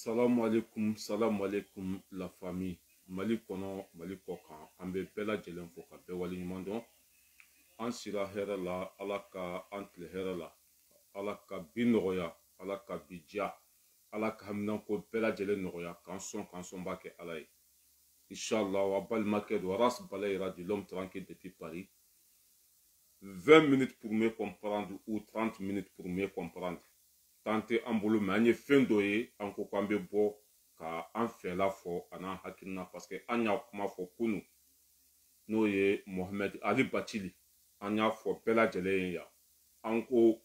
Salam alaikum la famille. Mali kono, Mali kokan. Ambe bela jelen foka be wali nyumando. Ansira hera la, alaka antle hera la. Alaka binoya, alaka bidja. Alaka hamnan ko bela jelen noya. Kanson bake alay. Inch'Allah, wa bal maked wa ras balayra du l'homme tranquille depuis Paris. 20 minutes pour mieux comprendre ou 30 minutes pour mieux comprendre. Tante ambulu manye fendoye anko kwambe bo ka an fela fo anan hakina parce que anya kuma fo kunu no ye Mohamed Ali Bachili anya fo bela jele ya anko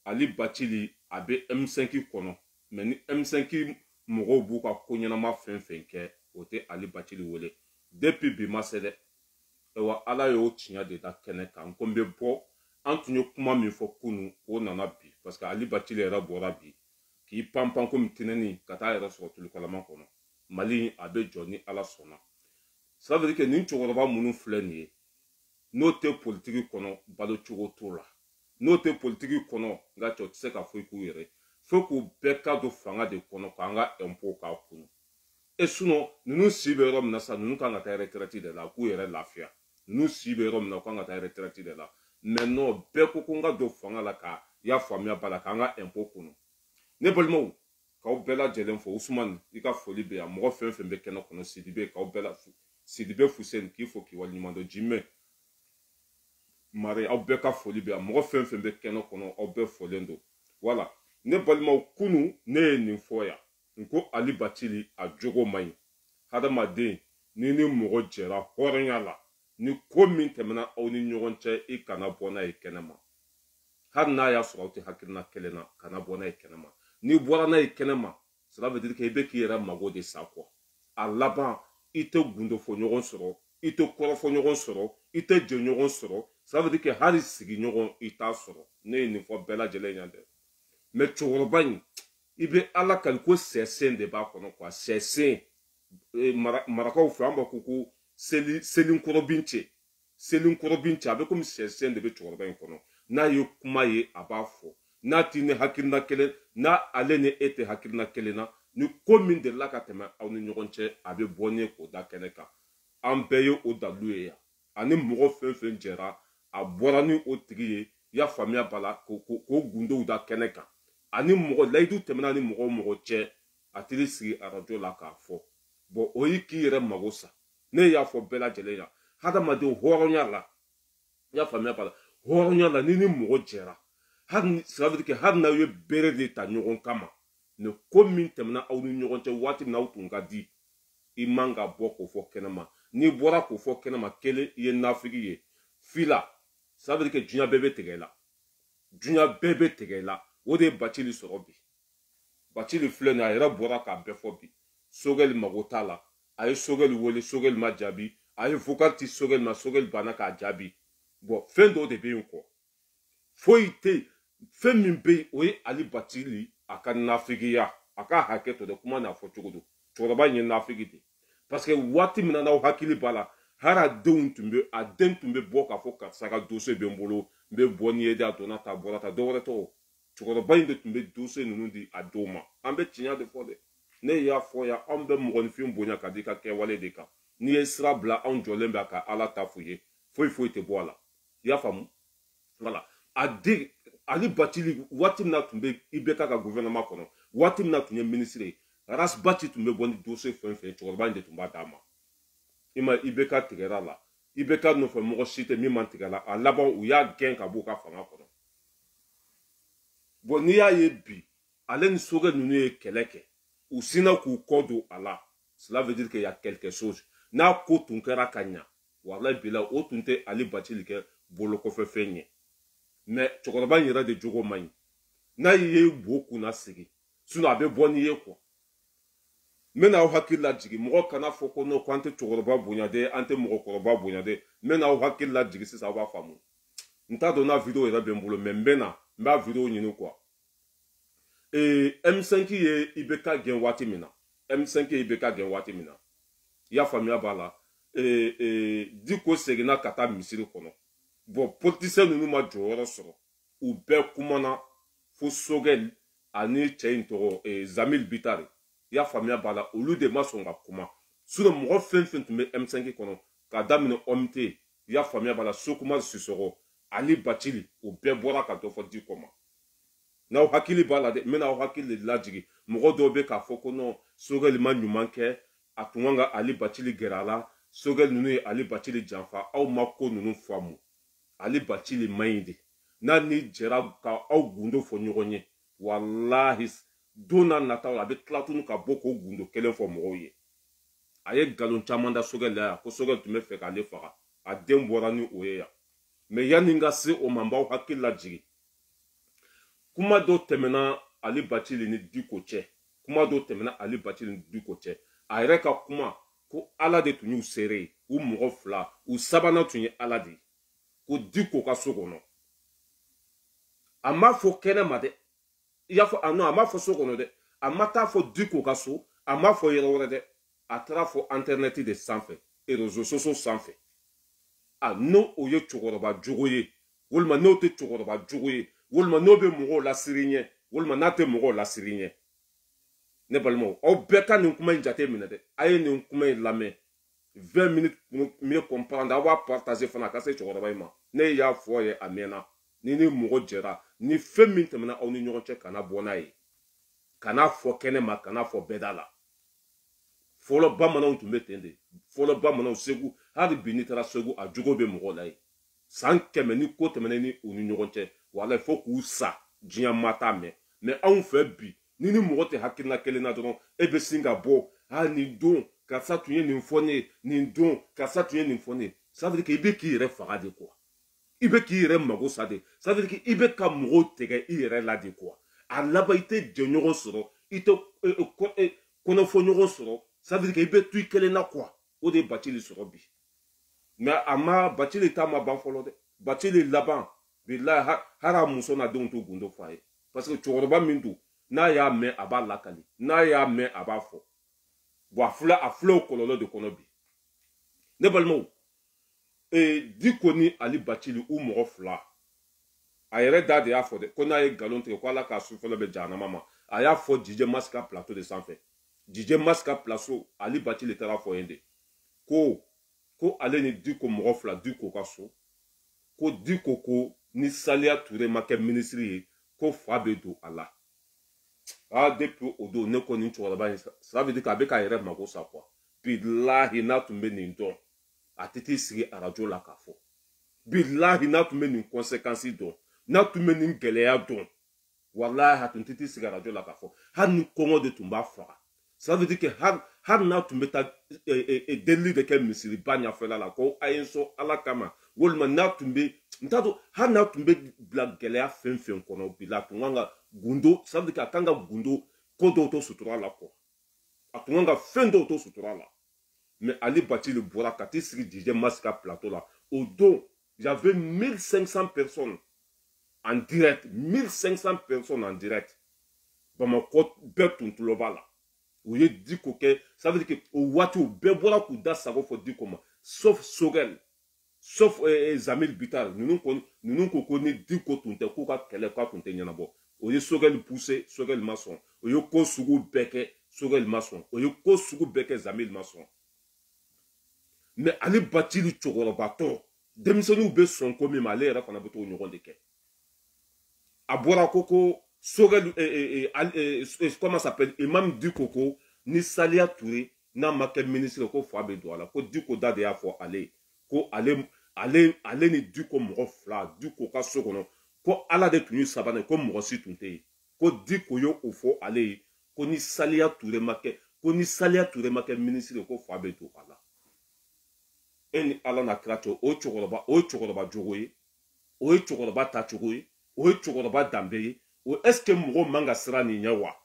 Ali Bachili abe M5 kono mais ni M5 mogo bu ka konyana ma fen ke ote Ali Bachili wole depuis bi masede ewa ala yo tinya de da kene kan kombe bo antunyo kuma mi fo kunu o nana bi parce que Ali Bachili era bora bi ki pampan comme tineni kata era so tulu kalama kono Mali abe joni ala sona ça veut dire que nin chogoroba munu fleni no te politique kono balo chogo tola no te politique kono nga cho tse ka fo ku yere fo ku beka do fanga de kono kanga empo ka kunu e suno nunu sibe rom na sa nunu kanga ta retraite de la ku yere lafia nunu sibe rom na kanga ta retraite de la maintenant beko kunga do fanga la ka ya famia bala kanga empo kunu ne bolmo ka bela jelen fo Ousmane ika foli be ya mo fen be keno kono Sidibe ka bela Sidibe Fusen ki fo ki wali mando jimme mare au beka foli be ya mo fen be keno kono au be folendo voilà ne bolmo kunu ne ni foya nko Ali Bachili a jogo mai hadama de ni mo jera hornyala ni komin temena au ni nyogonche e kana bona e kenema har na ya soroti hakirna kelena kana bona e kenema ni bora na e kenema cela veut dire que ebe ki era mago de sa quoi à là-bas ite gundo fo nyogon soro ite koro fo nyogon soro ite je nyogon soro cela veut dire que hari sigi nyogon ita soro ne ni fo bela jele nyande mais chorobani ibe ala kan ko sesen de ba kono quoi sesen marakaw fo amba kuku selin korobinche abe comme sesen de be chorobani kono na yo kuma ye abafo na tine hakirna kelen na alene ete hakirna kelena ni komin de la katema aw ni nyogonche abe bonye ko da keneka ambeyo o daluye ya ani mogo fen jera abora ni o triye ya famia bala ko gundo da keneka ani mogo laidu temena ni mogo che atili siri arajo la ka fo bo oyi ki yere magosa ne ya fo bela jele ya hada ma de horonya la ya famia bala horonya la ni mogo jera ça veut dire que har na yo bere de ta nyogon kama ne komin temna aw ni nyogon che wati na utunga di imanga boko fo kenema ni bora ko fo kenema kele ye nafigi ye fila ça veut dire que dunya bebe tegela o de Bachili sorobi Bachili flena era bora ka befo bi sogel magotala ay sogel wole sogel majabi ay vokati sogel banaka jabi bo fendo de be ko foite femme be oye Ali Bachili aka nafigiya aka haketo de kuma na fochugudu choroba nyi nafigide parce que wati mina na hakili bala hara deun tumbe boka foka saka dossier be mbolo be boni ede atona ta borata dore to choroba inde tumbe dossier nundi adoma ambe chinya de fode ne ya foya ambe mgon film bonya kadika ke wale deka ni esra bla on jolembe aka ala tafuye foi te boala ya famu voilà adi Ali Bachili watim na tumbe ibeka ka gouvernement kono watim na tunye ministre ras bachi tumbe boni dossier fen chorba inde tumba dama ima ibeka tigera la ibeka no fe mo shite mi mantigala a laban u ya gen ka boka fanga kono boni ya yebi alen soge nunu e keleke u sina ku kodo ala cela veut dire qu'il y a quelque chose na ko tunkera kanya wallahi bila o tunte Ali Bachili ke boloko fe fenye mais chokoroba yira de jogo mai na ye boku na sigi suna abe boni ye ko mena o hakilla jigi mo kana foko no kwante chokoroba bunyade ante mo koroba bunyade mena o hakilla jigi sisa ba famu nta dona video ira bembulo membena mba video nyinu kwa M5 ye ibeka gen wati mina M5 ye ibeka gen wati mina ya famia bala diko segina kata misiri kono bon politicien nunu ma jɔyɔrɔ sɔrɔ u bɛɛ kumana fo sogɛl ani cɛ in tɔgɔ Zamil Bitare y'a faamuya b'a la olu de ma sɔn ka kuma mɔgɔ fɛn fɛn tun bɛ M5 kɔnɔ k'a daminɛ OMT y'a faamuya b'a la Sokuma Sissoco Ali Bacili o bɛɛ bɔra ka dɔ fɔ Diko ma n'aw hakili b'a la dɛ n bɛna aw hakili de lajigin mɔgɔ dɔw bɛ k'a fɔ ko non Sogɛli ma ɲuman kɛ a tun kan ka Ali Bacili gɛrɛ a la Sogɛli ninnu ye Ali Bacili janfa aw ma ko ninnu faamu Ali Bacili man ɲi de n'a ni jɛra ka aw gundo fɔ ɲɔgɔn ye walahi don n'a nataw la a bɛ tila tuguni ka bɔ k'o gundo kelen fɔ mɔgɔw ye a ye nkalon caman da Sogɛli la yan ko Sogɛli tun bɛ fɛ k'ale faga a den bɔra ni o ye yan mɛ yanni n ka se o ma n b'aw hakili lajigin kuma dɔ tɛmɛna Ali Bacili ni Diko cɛ kuma dɔ tɛmɛna Ali Bacili ni Diko cɛ a yɛrɛ ka kuma ko Ala de tun y'u seere ye u mɔgɔ fila u sabanan tun ye Ala de ye ko Diko ka so kɔnɔ a ma fɔ kɛnɛ ma dɛ i y'a fɔ a ma fɔ so kɔnɔ dɛ a ma taa fɔ Diko ka so a ma fɔ yɔrɔ wɛrɛ dɛ a taara fɔ internet de sanfɛ réseaux sociaux sanfɛ n'o o ye cɛkɔrɔba jogo ye walima n'o tɛ cɛkɔrɔba jogo ye walima n'o bɛ mɔgɔw lasiri ɲɛ walima n'a tɛ mɔgɔw lasiri ɲɛ ne balimaw aw bɛɛ ka nin kuma in jate minɛ dɛ a ye nin kuma in lamɛn 20 minutes mieux comprendre aw b'a partager fana a ka se cɛkɔrɔba in ma ne y'a fɔ ye a mɛnna ni mɔgɔ jɛra ni fɛn min tɛmɛna aw ni ɲɔgɔn cɛ kana bɔ n'a ye kana fɔ kɛnɛ ma kana fɔ bɛɛda la fɔlɔ bamananw tun bɛ ten de fɔlɔ bamananw Segu hali bi n'i taara Segu a jogo bɛ mɔgɔw la ye san 100 ni ko tɛmɛna ni u ni ɲɔgɔn cɛ walahi fo k'u sa diɲɛ ma t'a mɛn mɛ anw fɛ bi ni mɔgɔ tɛ hakilina kelen na dɔrɔn e bɛ sin ka bɔ nin don karisa tun ye nin fɔ ne ye nin don karisa tun ye nin fɔ ne ye ça veut dire que i bɛ k'i yɛrɛ faga de quoi i bɛ k'i yɛrɛ mago sa de ça veut dire que i bɛ ka mɔgɔw tigɛ i yɛrɛ la de quoi a laban i tɛ jɛɲɔgɔn sɔrɔ i tɛ kɔnɔfɔ ɲɔgɔn sɔrɔ ça veut dire que i bɛ to i kelen na quoi o de ye Bacili sɔrɔ bi mais a ma Bacili ta ma ban fɔlɔ dɛ Bacili laban bilahi hali a muso n'a denw t'o gundo fɔ a ye parce que cɛkɔrɔba min don n'a y'a mɛn a b'a lakali n'a y'a mɛn a b'a fɔ bon a filɛ o kɔlɔlɔ de kɔnɔ bi ne balimaw Diko ni Ali Bacili u mɔgɔ fila a yɛrɛ da de y'a fɔ dɛ ko n'a ye nkalon tigɛ ko Ala k'a su fɔlɔ bɛ jahanama ma a y'a fɔ DJ Masika plateau de sanfɛ DJ Masika plateau Ali Bacili taara fɔ yen de ko ale ni Diko mɔgɔ fila Diko ka so ko Diko ko ni Saliya Ture ma kɛ minisiri ye ko fa bɛ don a la depuis o don ne ko nin cɛkɔrɔba in ça veut dire k'a bɛ k'a yɛrɛ mago sa quoi bilahi n'a tun bɛ nin dɔn a tɛ t'i sigi arajo la k'a fɔ bilahi n'a tun bɛ nin conséquence dɔn n'a tun bɛ nin gɛlɛya dɔn walahi a tun tɛ t'i sigi arajo la k'a fɔ hali ni kɔngɔ de tun b'a faga ça veut dire que hali n'a tun bɛ taa delili de kɛ misiriba ɲɛfɛla la ko a ye n sɔn Ala kama walima n'a tun bɛ n t'a dɔn hali n'a tun bɛ bila gɛlɛya fɛn fɛn kɔnɔ bi la a tun kan ka gundo ça veut dire que a kan ka gundo ko dɔw to sutura la quoi a tun kan ka fɛn dɔw to sutura la mais Ali Bacili bɔra ka t'i sigi DJ Masika plateau la au don j'avais 1500 personnes en direct 1500 personnes en direct Bamakɔ bɛɛ tun tulo b'a la u ye Diko kɛ ça veut dire que o waati u bɛɛ bɔra k'u da sago fɔ Diko ma sauf Sogɛli sauf Zamil Bitar ninnu ko ni Diko tun tɛ k'u ka kɛlɛ k'a tun tɛ ɲɛnabɔ o ye Sogɛli poussé Sogɛli ma sɔn o ye ko sugu bɛɛ kɛ Sogɛli ma sɔn o ye ko sugu bɛɛ kɛ Zamil ma sɔn mais Ali Bacili cɛkɔrɔbatɔ denmisɛnninw bɛ sɔn ko min ma ale yɛrɛ fana bɛ t'o ɲɔgɔn de kɛ a bɔra ko Sogɛli comment s'appelle Imam Diko ko ni Saliya Ture n'a ma kɛ ministre ko fa bɛ don a la ko Diko da de y'a fɔ ale ko ale ni Diko mɔgɔ fila Diko ka so kɔnɔ ko Ala de tun ye sabanan ko mɔgɔ si tun tɛ yen ko Diko y'o fɔ ale ye ko ni Saliya Ture ma kɛ ministre ko fa bɛ don a la e ni Ala na kira cɛ o ye cɛkɔrɔba jogo ye o ye cɛkɔrɔba tacogo ye o ye cɛkɔrɔba danbe ye o est-ce que mɔgɔ man ka siran nin ɲɛ wa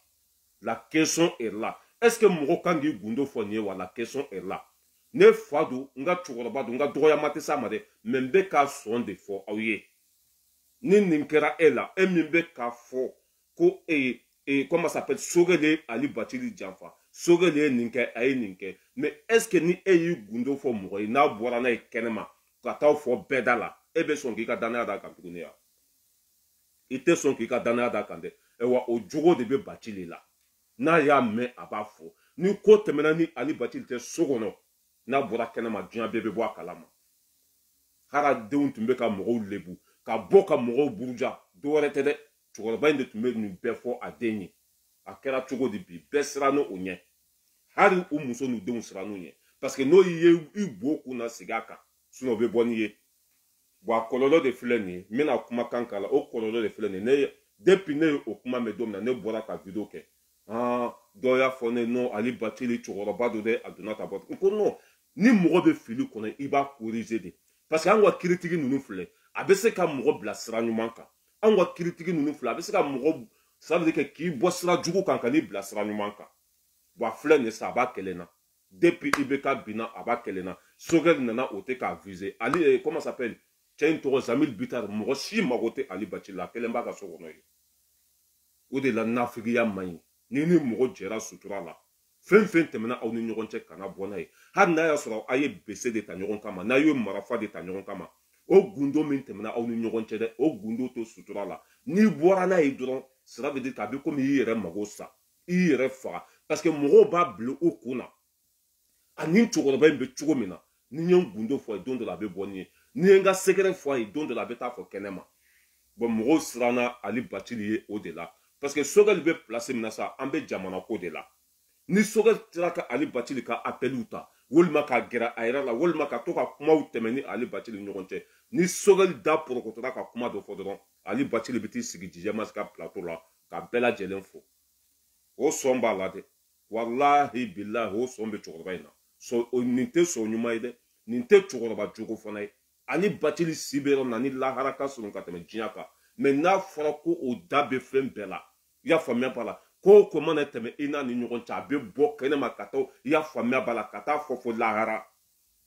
la question est là est-ce que mɔgɔ kan k'i gundo fɔ nin ye wa la question est là ne fa don n ka cɛkɔrɔba don n ka dɔgɔyama tɛ s'a ma dɛ mais n bɛ k'a sɔn de fɔ aw ye ni nin kɛra e la e min bɛ k'a fɔ ko comment ça s'appelle Sogɛli Ali Bacili janfa Sogɛli ye nin kɛ a ye nin kɛ mais est-ce que ni e y'i gundo fɔ mɔgɔ ye n'a bɔra n'a ye kɛnɛma ka taa fɔ bɛɛda la e bɛ sɔn k'i ka danaya d'a kan tuguni wa i tɛ sɔn k'i ka danaya d'a kan dɛ wa o jogo de bɛ Bacili la n'a y'a mɛn a b'a fɔ ni ko tɛmɛna ni Ali Bacili tɛ so kɔnɔ n'a bɔra kɛnɛma diɲɛ bɛɛ bɛ bɔ a kalama haradenw tun bɛ ka mɔgɔw lebu ka bɔ ka mɔgɔw buruja dɔwɛrɛ tɛ dɛ cɛkɔrɔba in de tun bɛ nin bɛɛ fɔ a den ye a kɛra cogo di bi bɛɛ siran n'o ɲɛ hali u muso n'u denw siran n'u ɲɛ parce que n'o ye i bo kun na segin a kan o bɛ bɔ n'i ye wa kɔlɔlɔ de filɛ nin ye n bɛna kumakan k'a la o kɔlɔlɔ de filɛ nin ye depuis ne ye o kuma mɛn don min na ne bɔra ka video kɛ dɔw y'a fɔ ne non Ali Bacili cɛkɔrɔba don dɛ a donna ka bɔ n ko non ni mɔgɔ bɛ fili kɔnɔ i b'a corriger de parce que an ka kiritigi ninnu filɛ a bɛ se ka mɔgɔ bila sira ɲuman kan an ka kiritigi ninnu filɛ a bɛ se ka mɔgɔ ça veut dire que k'i bɔ sira jugu kan ka n'i bila sira ɲuman kan wa filɛ nin sa a b'a kɛlɛ na depuis IBK binna a b'a kɛlɛ na Sogɛli nana o tɛ k'a viser Ali comment ça s'appelle cɛ in tɔgɔ Zamil Bitar mɔgɔ si mago tɛ Ali Bacili la a kɛlen b'a ka so kɔnɔ ye o de la nafigiya man ɲi ni ni mɔgɔ jɛra sutura la fɛn fɛn tɛmɛna aw ni ɲɔgɔn cɛ kana bɔ n'a ye hali n'a y'a sɔrɔ a ye bese de ta ɲɔgɔn kama n'a ye marafa de ta ɲɔgɔn kama o gundo min tɛmɛna aw ni ɲɔgɔn cɛ dɛ o gundo to sutura la n'i bɔra n'a ye dɔrɔn sira bɛ di k'a bɛ komi i yɛrɛ mago sa i yɛrɛ faga parce que mɔgɔw b'a bila u kun na ani cɛkɔrɔba in bɛ cogo min na ni n ye n gundo fɔ a ye don dɔ la a bɛ bɔ nin ye ni ye n ka sɛgɛrɛ fɔ a ye don dɔ la a bɛ taa fɔ kɛnɛ ma bon mɔgɔw siranna Ali Bacili ye o de la parce que Sogɛli bɛ place min na sa an bɛ jamana ko de la ni Sogɛli sera ka Ali Bacili ka appeliw ta walima ka gɛrɛ a yɛrɛ la walima ka to ka kumaw tɛmɛ ni Ali Bacili ni ɲɔgɔn cɛ ni Sogɛli da porokotora ka kuma dɔ fɔ dɔrɔn Ali Bacili bɛ t'i sigi Djidjamas ka plateau la ka bɛɛ lajɛlen fo o sɔn b'a la dɛ walahi bilahi o sɔn bɛ cɛkɔrɔba in na nin tɛ sɔn ɲuman ye dɛ nin tɛ cɛkɔrɔba jogo fana ye Ali Bacili si bɛ yɔrɔ min na ni lahara ka surun ka tɛmɛ diɲɛ kan mais n'a fɔra ko o da bɛ fɛn bɛɛ la i y'a faamuya b'a la ko ko mana tɛmɛ i n'a ni ɲɔgɔn cɛ a bɛ bɔ kɛnɛma ka taa i y'a faamuya b'a la ka taa fɔ fo lahara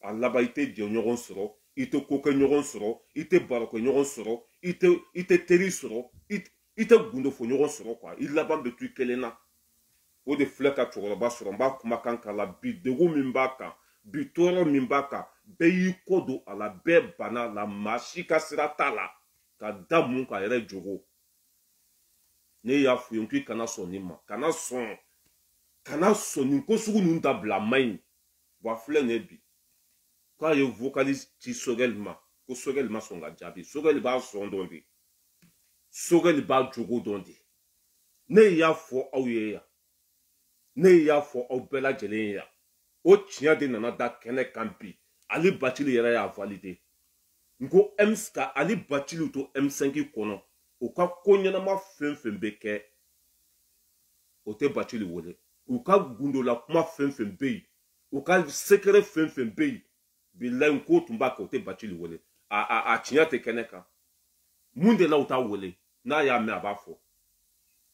a laban i tɛ jɛ ɲɔgɔn sɔrɔ i tɛ ko kɛ ɲɔgɔn sɔrɔ i tɛ baro kɛ ɲɔgɔn sɔrɔ i tɛ teri sɔrɔ i tɛ gundo fɔ ɲɔgɔn sɔrɔ quoi i laban bɛ to i kelen na o de filɛ ka cɛkɔrɔba sɔrɔ n b'a kumakan k'a la bi degun min b'a kan bi tɔɔrɔ min b'a kan bɛɛ y'i kɔ don a la bɛɛ banna la maa si ka sira t'a la ka da mun k'a yɛrɛ jogo ne y'a f'u ye k'i kana sɔn nin ma kana sɔn nin ko sugu ninnu dabila man ɲi wa filɛ nin ye bi k'a ye vocaliste ci Sogɛli ma ko Sogɛli ma sɔn ka jaabi Sogɛli b'a sɔn dɔn de Sogɛli b'a jogo dɔn de ne y'a fɔ aw ye yan ne y'a fɔ aw bɛɛ lajɛlen ye yan o tiɲɛ de nana da kɛnɛ kan bi Ali Bacili yɛrɛ y'a valide n ko ka Ali Bacili to M5 kɔnɔ u ka ko ɲɛnama fɛn fɛn bɛ kɛ o tɛ Bacili wele u ka gundola kuma fɛn fɛn bɛ yen u ka secret fɛn fɛn bɛ yen bilayi n ko tun b'a kɛ o tɛ Bacili wele a tiɲɛ tɛ kɛnɛ kan mun de la u t'a wele n'a y'a mɛn a b'a fɔ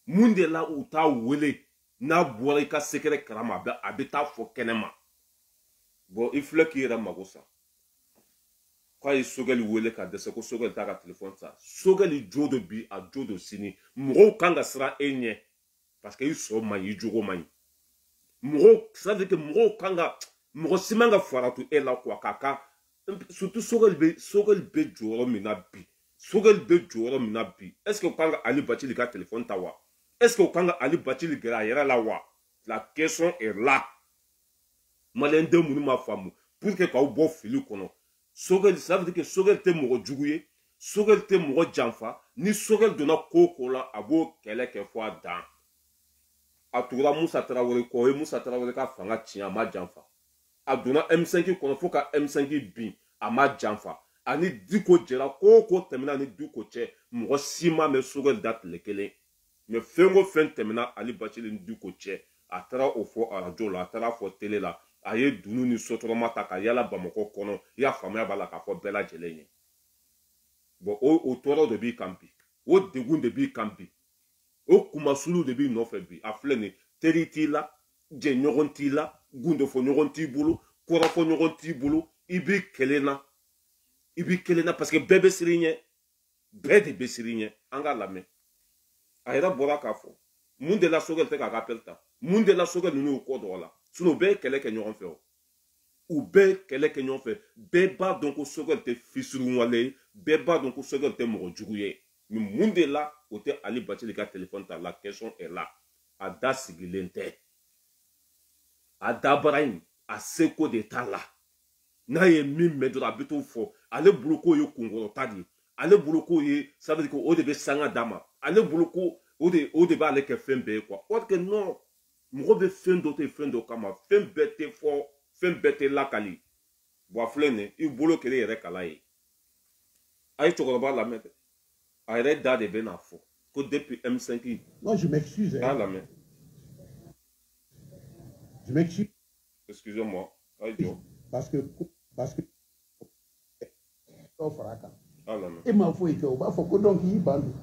mun de la u t'a wele n'a bɔra i ka secret kalama a bɛ taa fɔ kɛnɛ ma bon i filɛ k'i yɛrɛ mago sa k'a ye Sogɛli wele ka dɛsɛ ko Sogɛli t'a ka téléphone ta Sogɛli jo do bi a jo do sini mɔgɔw kan ka siran e ɲɛ parce que i sɔn man ɲi i jogo man ɲi mɔgɔw ça veut dire que mɔgɔw kan ka mɔgɔ si man ka fara to e la quoi k'a ka surtout Sogɛli bɛ jɔyɔrɔ min na bi Sogɛli bɛ jɔyɔrɔ min na bi est ce que o kan ka Ali Bacili ka téléphone ta wa est ce que o kan ka Ali Bacili gɛrɛ a yɛrɛ la wa la question est là maliyɛn den minnu ma faamu pour que k'aw bɔ fili kɔnɔ Sogɛli ça veut dire que Sogɛli tɛ mɔgɔ jugu ye Sogɛli tɛ mɔgɔ janfa ni Sogɛli donna ko o ko la a b'o kɛlɛ kɛ fɔ a dan a tugura Musa Tarawele kɔ o ye Musa Tarawele ka fanga tiɲɛ a ma janfa a donna M5 kɔnɔ fo ka M5 bin a ma janfa ani Diko jɛra ko o ko tɛmɛna ni Diko cɛ mɔgɔ si ma mɛn Sogɛli da tile kelen mais fɛn o fɛn tɛmɛna Ali Bacili ni Diko cɛ a taara o fɔ arajo la a taara fɔ télé la a ye dunu ni sotoroma ta ka yala Bamakɔ kɔnɔ i y'a faamuya b'a la k'a fɔ bɛɛ lajɛlen ye bon o tɔɔrɔ de b'i kan bi o degun de b'i kan bi o kumasulu de b'i nɔfɛ bi a filɛ nin teri t'i la jɛɲɔgɔn t'i la gundofɔɲɔgɔn t'i bolo kɔrɔfɔɲɔgɔn t'i bolo i b'i kelen na parce que bɛɛ bɛ siran i ɲɛ bɛɛ de bɛ siran i ɲɛ an k'a lamɛn a yɛrɛ bɔra k'a fɔ mun de la Sogɛli tɛ k'a ka appel ta mun de la Sogɛli ninnu y'u kɔ dɔgɔ la sinon u bɛɛ ye kɛlɛ kɛ ɲɔgɔn fɛ o u bɛɛ ye kɛlɛ kɛ ɲɔgɔn fɛ bɛɛ b'a dɔn ko Sogɛli tɛ fisuruwale ye bɛɛ b'a dɔn ko Sogɛli tɛ mɔgɔ jugu ye mais mun de la o tɛ Ali Bacili ka téléphone ta la question est là a da sigilen tɛ a dabara in a seko de t'a la n'a ye min mɛn dɔrɔn a bɛ t'o fɔ ale bolo k'o ye kunkɔrɔta de ye ale bolo k'o ye ça veut dire que o de bɛ sanga d'a ma ale bolo ko o de b'ale kɛ fɛn bɛɛ ye quoi or que non mɔgɔ bɛ fɛn dɔ to fɛn dɔ kama fɛn bɛɛ tɛ fɔ fɛn bɛɛ tɛ lakali bon a filɛ nin ye i bolo kɛlen yɛrɛ kala ye a ye cɛkɔrɔba lamɛn dɛ a yɛrɛ da de bɛ n'a fɔ ko depuis M5 moi je m'excuse a lamɛn je m'excuse excusez-moi a ye jɔ parce que dɔw fara kan a lamɛn e m'a foyi kɛ o b'a fɔ ko donc i y'i ban don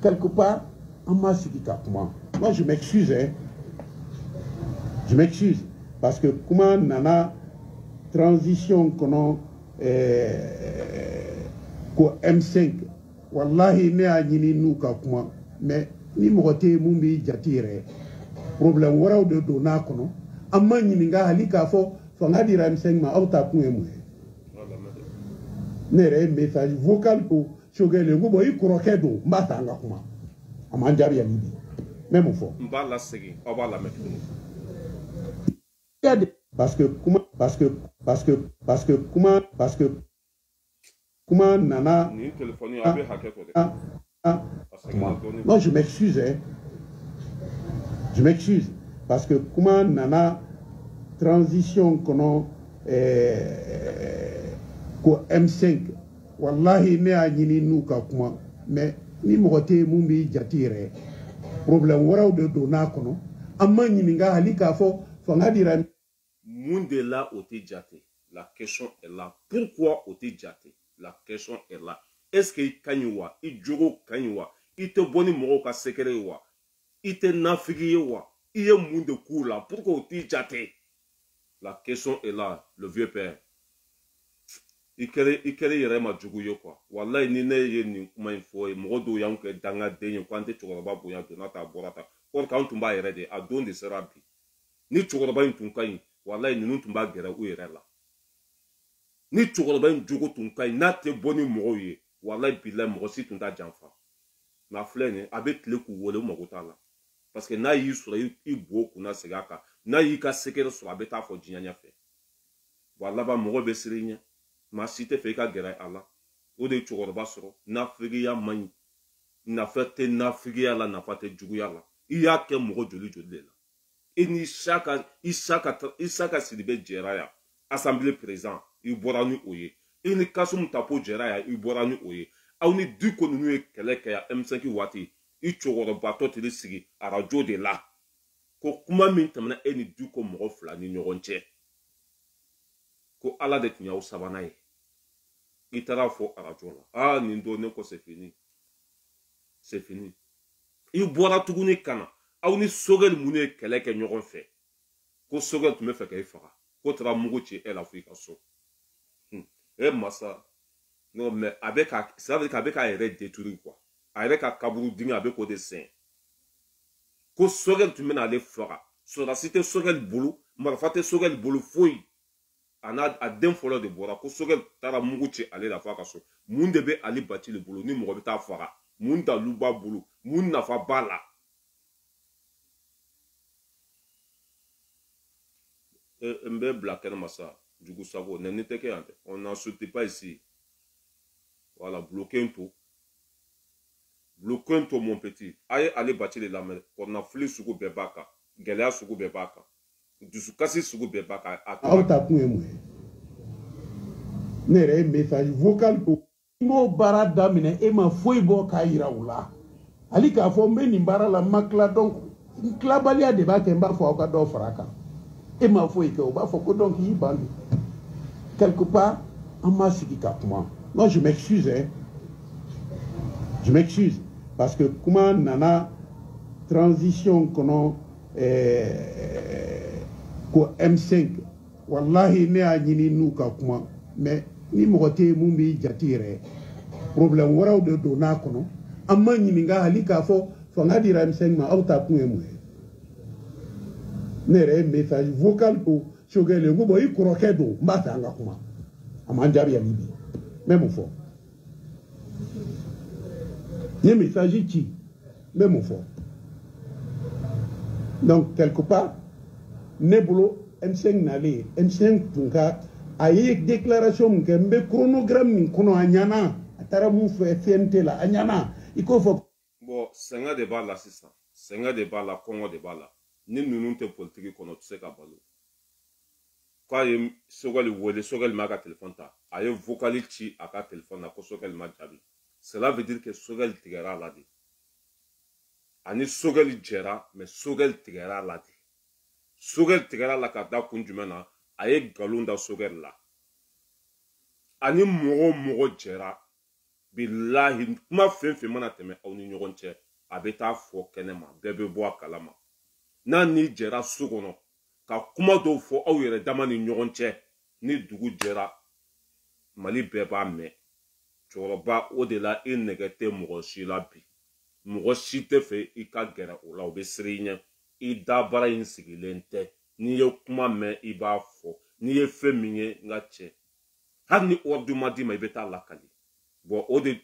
quelque part an m'a sigi ka kuma moi je m'excuse je m'excuse parce que kuma nana transition kɔnɔ ko M5 wallahi ne y'a ɲini n'u ka kuma mais ni mɔgɔ tɛ mun b'i jate yɛrɛ problème wɛrɛw de don n'a kɔnɔ an ma ɲininka hali k'a fɔ fanga dira M5 ma aw ta kun ye mun ye ne yɛrɛ ye message vocal ko Sogɛli ko bon i kɔrɔkɛ don n b'a ta an ka kuma a man jaabi yan bi n bɛ mun fɔ n b'a lasegin aw b'a lamɛn tuguni parce que kuma nana nin téléphone a bɛ hakɛ to dɛ non je m'excuse parce que kuma nana transition kɔnɔ ko M5 wallahi ne y'a ɲini n'u ka kuma mais ni mɔgɔ tɛ mun b'i jate yɛrɛ problème wɛrɛw de don n'a kɔnɔ an ma ɲininka hali k'a fɔ fanga dira mun de la o tɛ jate la question est là pourquoi o tɛ jate la question est là est-ce que i ka ɲi wa i jogo ka ɲi wa i tɛ bɔ ni mɔgɔw ka secret ye wa i tɛ nafigi ye wa i ye mun de k'u la pourquoi o tɛ jate la question est là le vieux père i kɛra yɛrɛ ma jugu ye quoi wallahi ni ne ye nin kuma in fɔ ye mɔgɔ dɔw y'anw kɛ dangaden ye k'an tɛ cɛkɔrɔba bonya donna ta a bɔra ta or k'anw tun b'a yɛrɛ de a don de sera bi ni cɛkɔrɔba in tun ka ɲi wallahi ninnu tun b'a gɛrɛ u yɛrɛ la ni cɛkɔrɔba in jogo tun ka ɲi n'a tɛ bɔ ni mɔgɔw ye wallahi bilahi mɔgɔ si tun t'a janfa nka filɛ nin ye a bɛ tile k'u wele u mago t'a la parce que n'a y'i sɔrɔ i bo kunna segin a kan n'a y'i ka secret sɔrɔ a bɛ taa fɔ diɲɛ ɲɛfɛ wa laban mɔgɔ bɛ siran i ɲɛ maa si tɛ fɛ i ka gɛrɛ a la o de ye cɛkɔrɔba sɔrɔ nafigiya man ɲi nafa tɛ nafigiya la nafa tɛ juguya la i y'a kɛ mɔgɔ joli joli de la i ni Isaka Sidibe jɛra yan assemblée président i bɔra ni o ye i ni Kasumu Tapo jɛra yan i bɔra ni o ye aw ni Diko ninnu ye kɛlɛ kɛ yan M5 waati i cɛkɔrɔbatɔ tɛ sigi arajo de la ko kuma min tɛmɛna e ni Diko mɔgɔ fila ni ɲɔgɔn cɛ ko Ala de tun y'aw sabanan ye i taara fɔ arajo la nin don ne ko c'est fini i bɔra tuguni ka na aw ni Sogɛli mun ye kɛlɛ kɛ ɲɔgɔn fɛ ko Sogɛli tun bɛ fɛ k'e faga ko taara mugu ci e la fo i ka so masa non mais ça veut dire k'a bɛ k'a yɛrɛ détruire quoi a yɛrɛ ka kaburu dingɛ a bɛ k'o de sɛn ko Sogɛli tun bɛ n'ale faga sɔrɔdasi tɛ Sogɛli bolo marifa tɛ Sogɛli bolo foyi a den fɔlɔ de bɔra ko Sogɛli taara mugu ci ale la fo a ka so mun de bɛ Ali Bacili bolo ni mɔgɔ bɛ taa faga mun dalu b'a bolo mun nafa b'a la n bɛ bila kɛnɛma sa jugu sago nɛni tɛ kɛ yan dɛ on n'en saute pas ici voilà bloquez to mon petit a ye Ale Bacili lamɛn kɔnɔnafili sugu bɛɛ b'a kan gɛlɛya sugu bɛɛ b'a kan dusukasi sugu bɛɛ b'a kan aw ta kun ye mun ye ne yɛrɛ ye message vocal ko n b'o baara daminɛ e ma foyi bɔ k'a yira u la hali k'a fɔ n bɛ nin baara la n ma tila donc n tilabaliya de b'a kɛ n b'a fɔ aw ka dɔ fara a kan e ma foyi kɛ o b'a fɔ ko donc i y'i ban don quelque part an m'a sigi ka kuma non je m'excuse parce que kuma nana transition kɔnɔ ko M5 wallahi ne y'a ɲini n'u ka kuma mais ni mɔgɔ tɛ mun b'i jate yɛrɛ problème wɛrɛw de don n'a kɔnɔ an ma ɲininka hali k'a fɔ fanga dira M5 ma aw ta kun ye mun ye ne yɛrɛ ye message vocal ko Sogɛli ko bon i kɔrɔkɛ don n b'a fɛ an ka kuma a man jaabi yan bi n bɛ mun fɔ n ye message ci n bɛ mun fɔ Donc, quelque part, Nebolo, M5 n'allait, M5 Tunka, a eu une déclaration, un chronogramme, qu'on a nyana, à Taramou fait FNT là, à nyana, il faut. Bon, c'est un débat là, c'est ça. C'est un débat là, Congo débat là. Ni nous te politique qu'on a tout ce qu'à balo. Quand il y a Sogel m'a téléphone ta, a eu vocalité à ka téléphone là, que Sogel m'a jabi. Cela veut dire que Sogel tigera là dit. Ani Sogel jera, mais Sogel tigera là dit. Sogel tigera là kada kunjumena, a eu galunda Sogel là. Ani mogo jera. Billahi, kuma fen mana teme aw ni ɲɔgɔn cɛ a bɛ taa fɔ kɛnɛma bɛɛ bɛ bɔ a kalama n'a ni jɛra so kɔnɔ ka kuma dɔw fɔ aw yɛrɛ dama ni ɲɔgɔn cɛ ni dugu jɛra Mali bɛɛ b'a mɛn cɛkɔrɔba o de la i nɛgɛ tɛ mɔgɔ si la bi mɔgɔ si tɛ fɛ i ka gɛrɛ o la o bɛ siri i ɲɛ i dabara in sigilen tɛ n'i ye kuma mɛn i b'a fɔ n'i ye fɛn min ye n ka cɛ hali ni ordre ma d'i ma i bɛ taa lakali. Bon, o de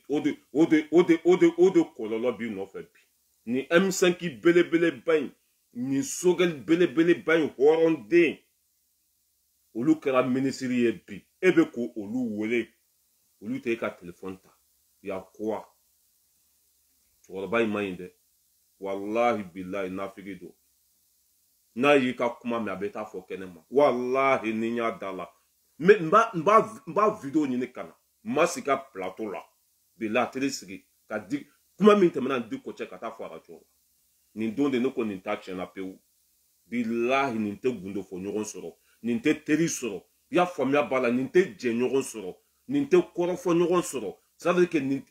kololo bi nɔfɛ bi ni M5 belebele bain ni Sogel belebele bain hɔrɔnden olu kɛra ministre ye bi e bɛ ko olu wele olu tɛ e ka téléphone ta ya quoi cɛkɔrɔba in ma ɲi dɛ wallahi billahi nafigi don n'a y'i ka kuma mɛn a bɛ taa fɔ kɛnɛma wallahi ni n y'a da la mais n b'a vidéo ɲini ka na masika plateau la de la télé sigi ka di kuma min tɛmɛna di ko cɛ ka taa fɔ arajo la nin don de ne ko nin ta tiɲɛna pewu billahi nin tɛ gundo fɔ ɲɔgɔn sɔrɔ nin tɛ teri sɔrɔ i y'a faamuya b'a la nin tɛ jɛ ɲɔgɔn sɔrɔ nin tɛ kɔrɔfɔ ɲɔgɔn sɔrɔ ça veut dire que nin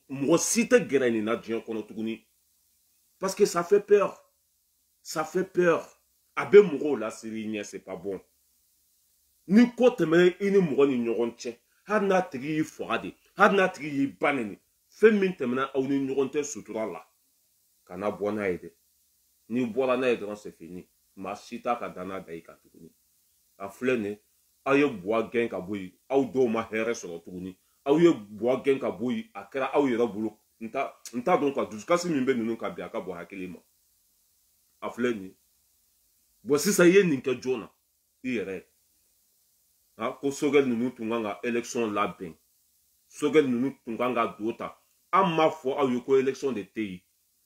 mɔgɔ si tɛ gɛrɛ nin na diɲɛ kɔnɔ tuguni parce que ça fait peur a bɛ mɔgɔw lasiri i ɲɛ c'est pas bon ni ko tɛmɛ i ni mɔgɔ ni ɲɔgɔn cɛ hali n'a tigi y'i faga de hali n'a tigi y'i ba nɛni fɛn min tɛmɛna aw ni ɲɔgɔn tɛ sutura la kana bɔ n'a ye dɛ n'i bɔra n'a ye dɔrɔn c'est fini maa si t'a ka danna da i kan tuguni a filɛ nin aw ye buwa gɛn ka bɔ yen aw dɔw ma hɛrɛ sɔrɔ tuguni aw ye buwa gɛn ka bɔ yen a kɛra aw yɛrɛ bolo n t'a dɔn ka dusukasi min bɛ ninnu ka bin a ka bɔ hakili ma a filɛ nin bon sisan i ye nin kɛ joona i yɛrɛ ko Sogel ninnu tun kan ka élection labɛn Sogel ninnu tun kan ka do ta an m'a fɔ aw ye ko élection de tɛ yen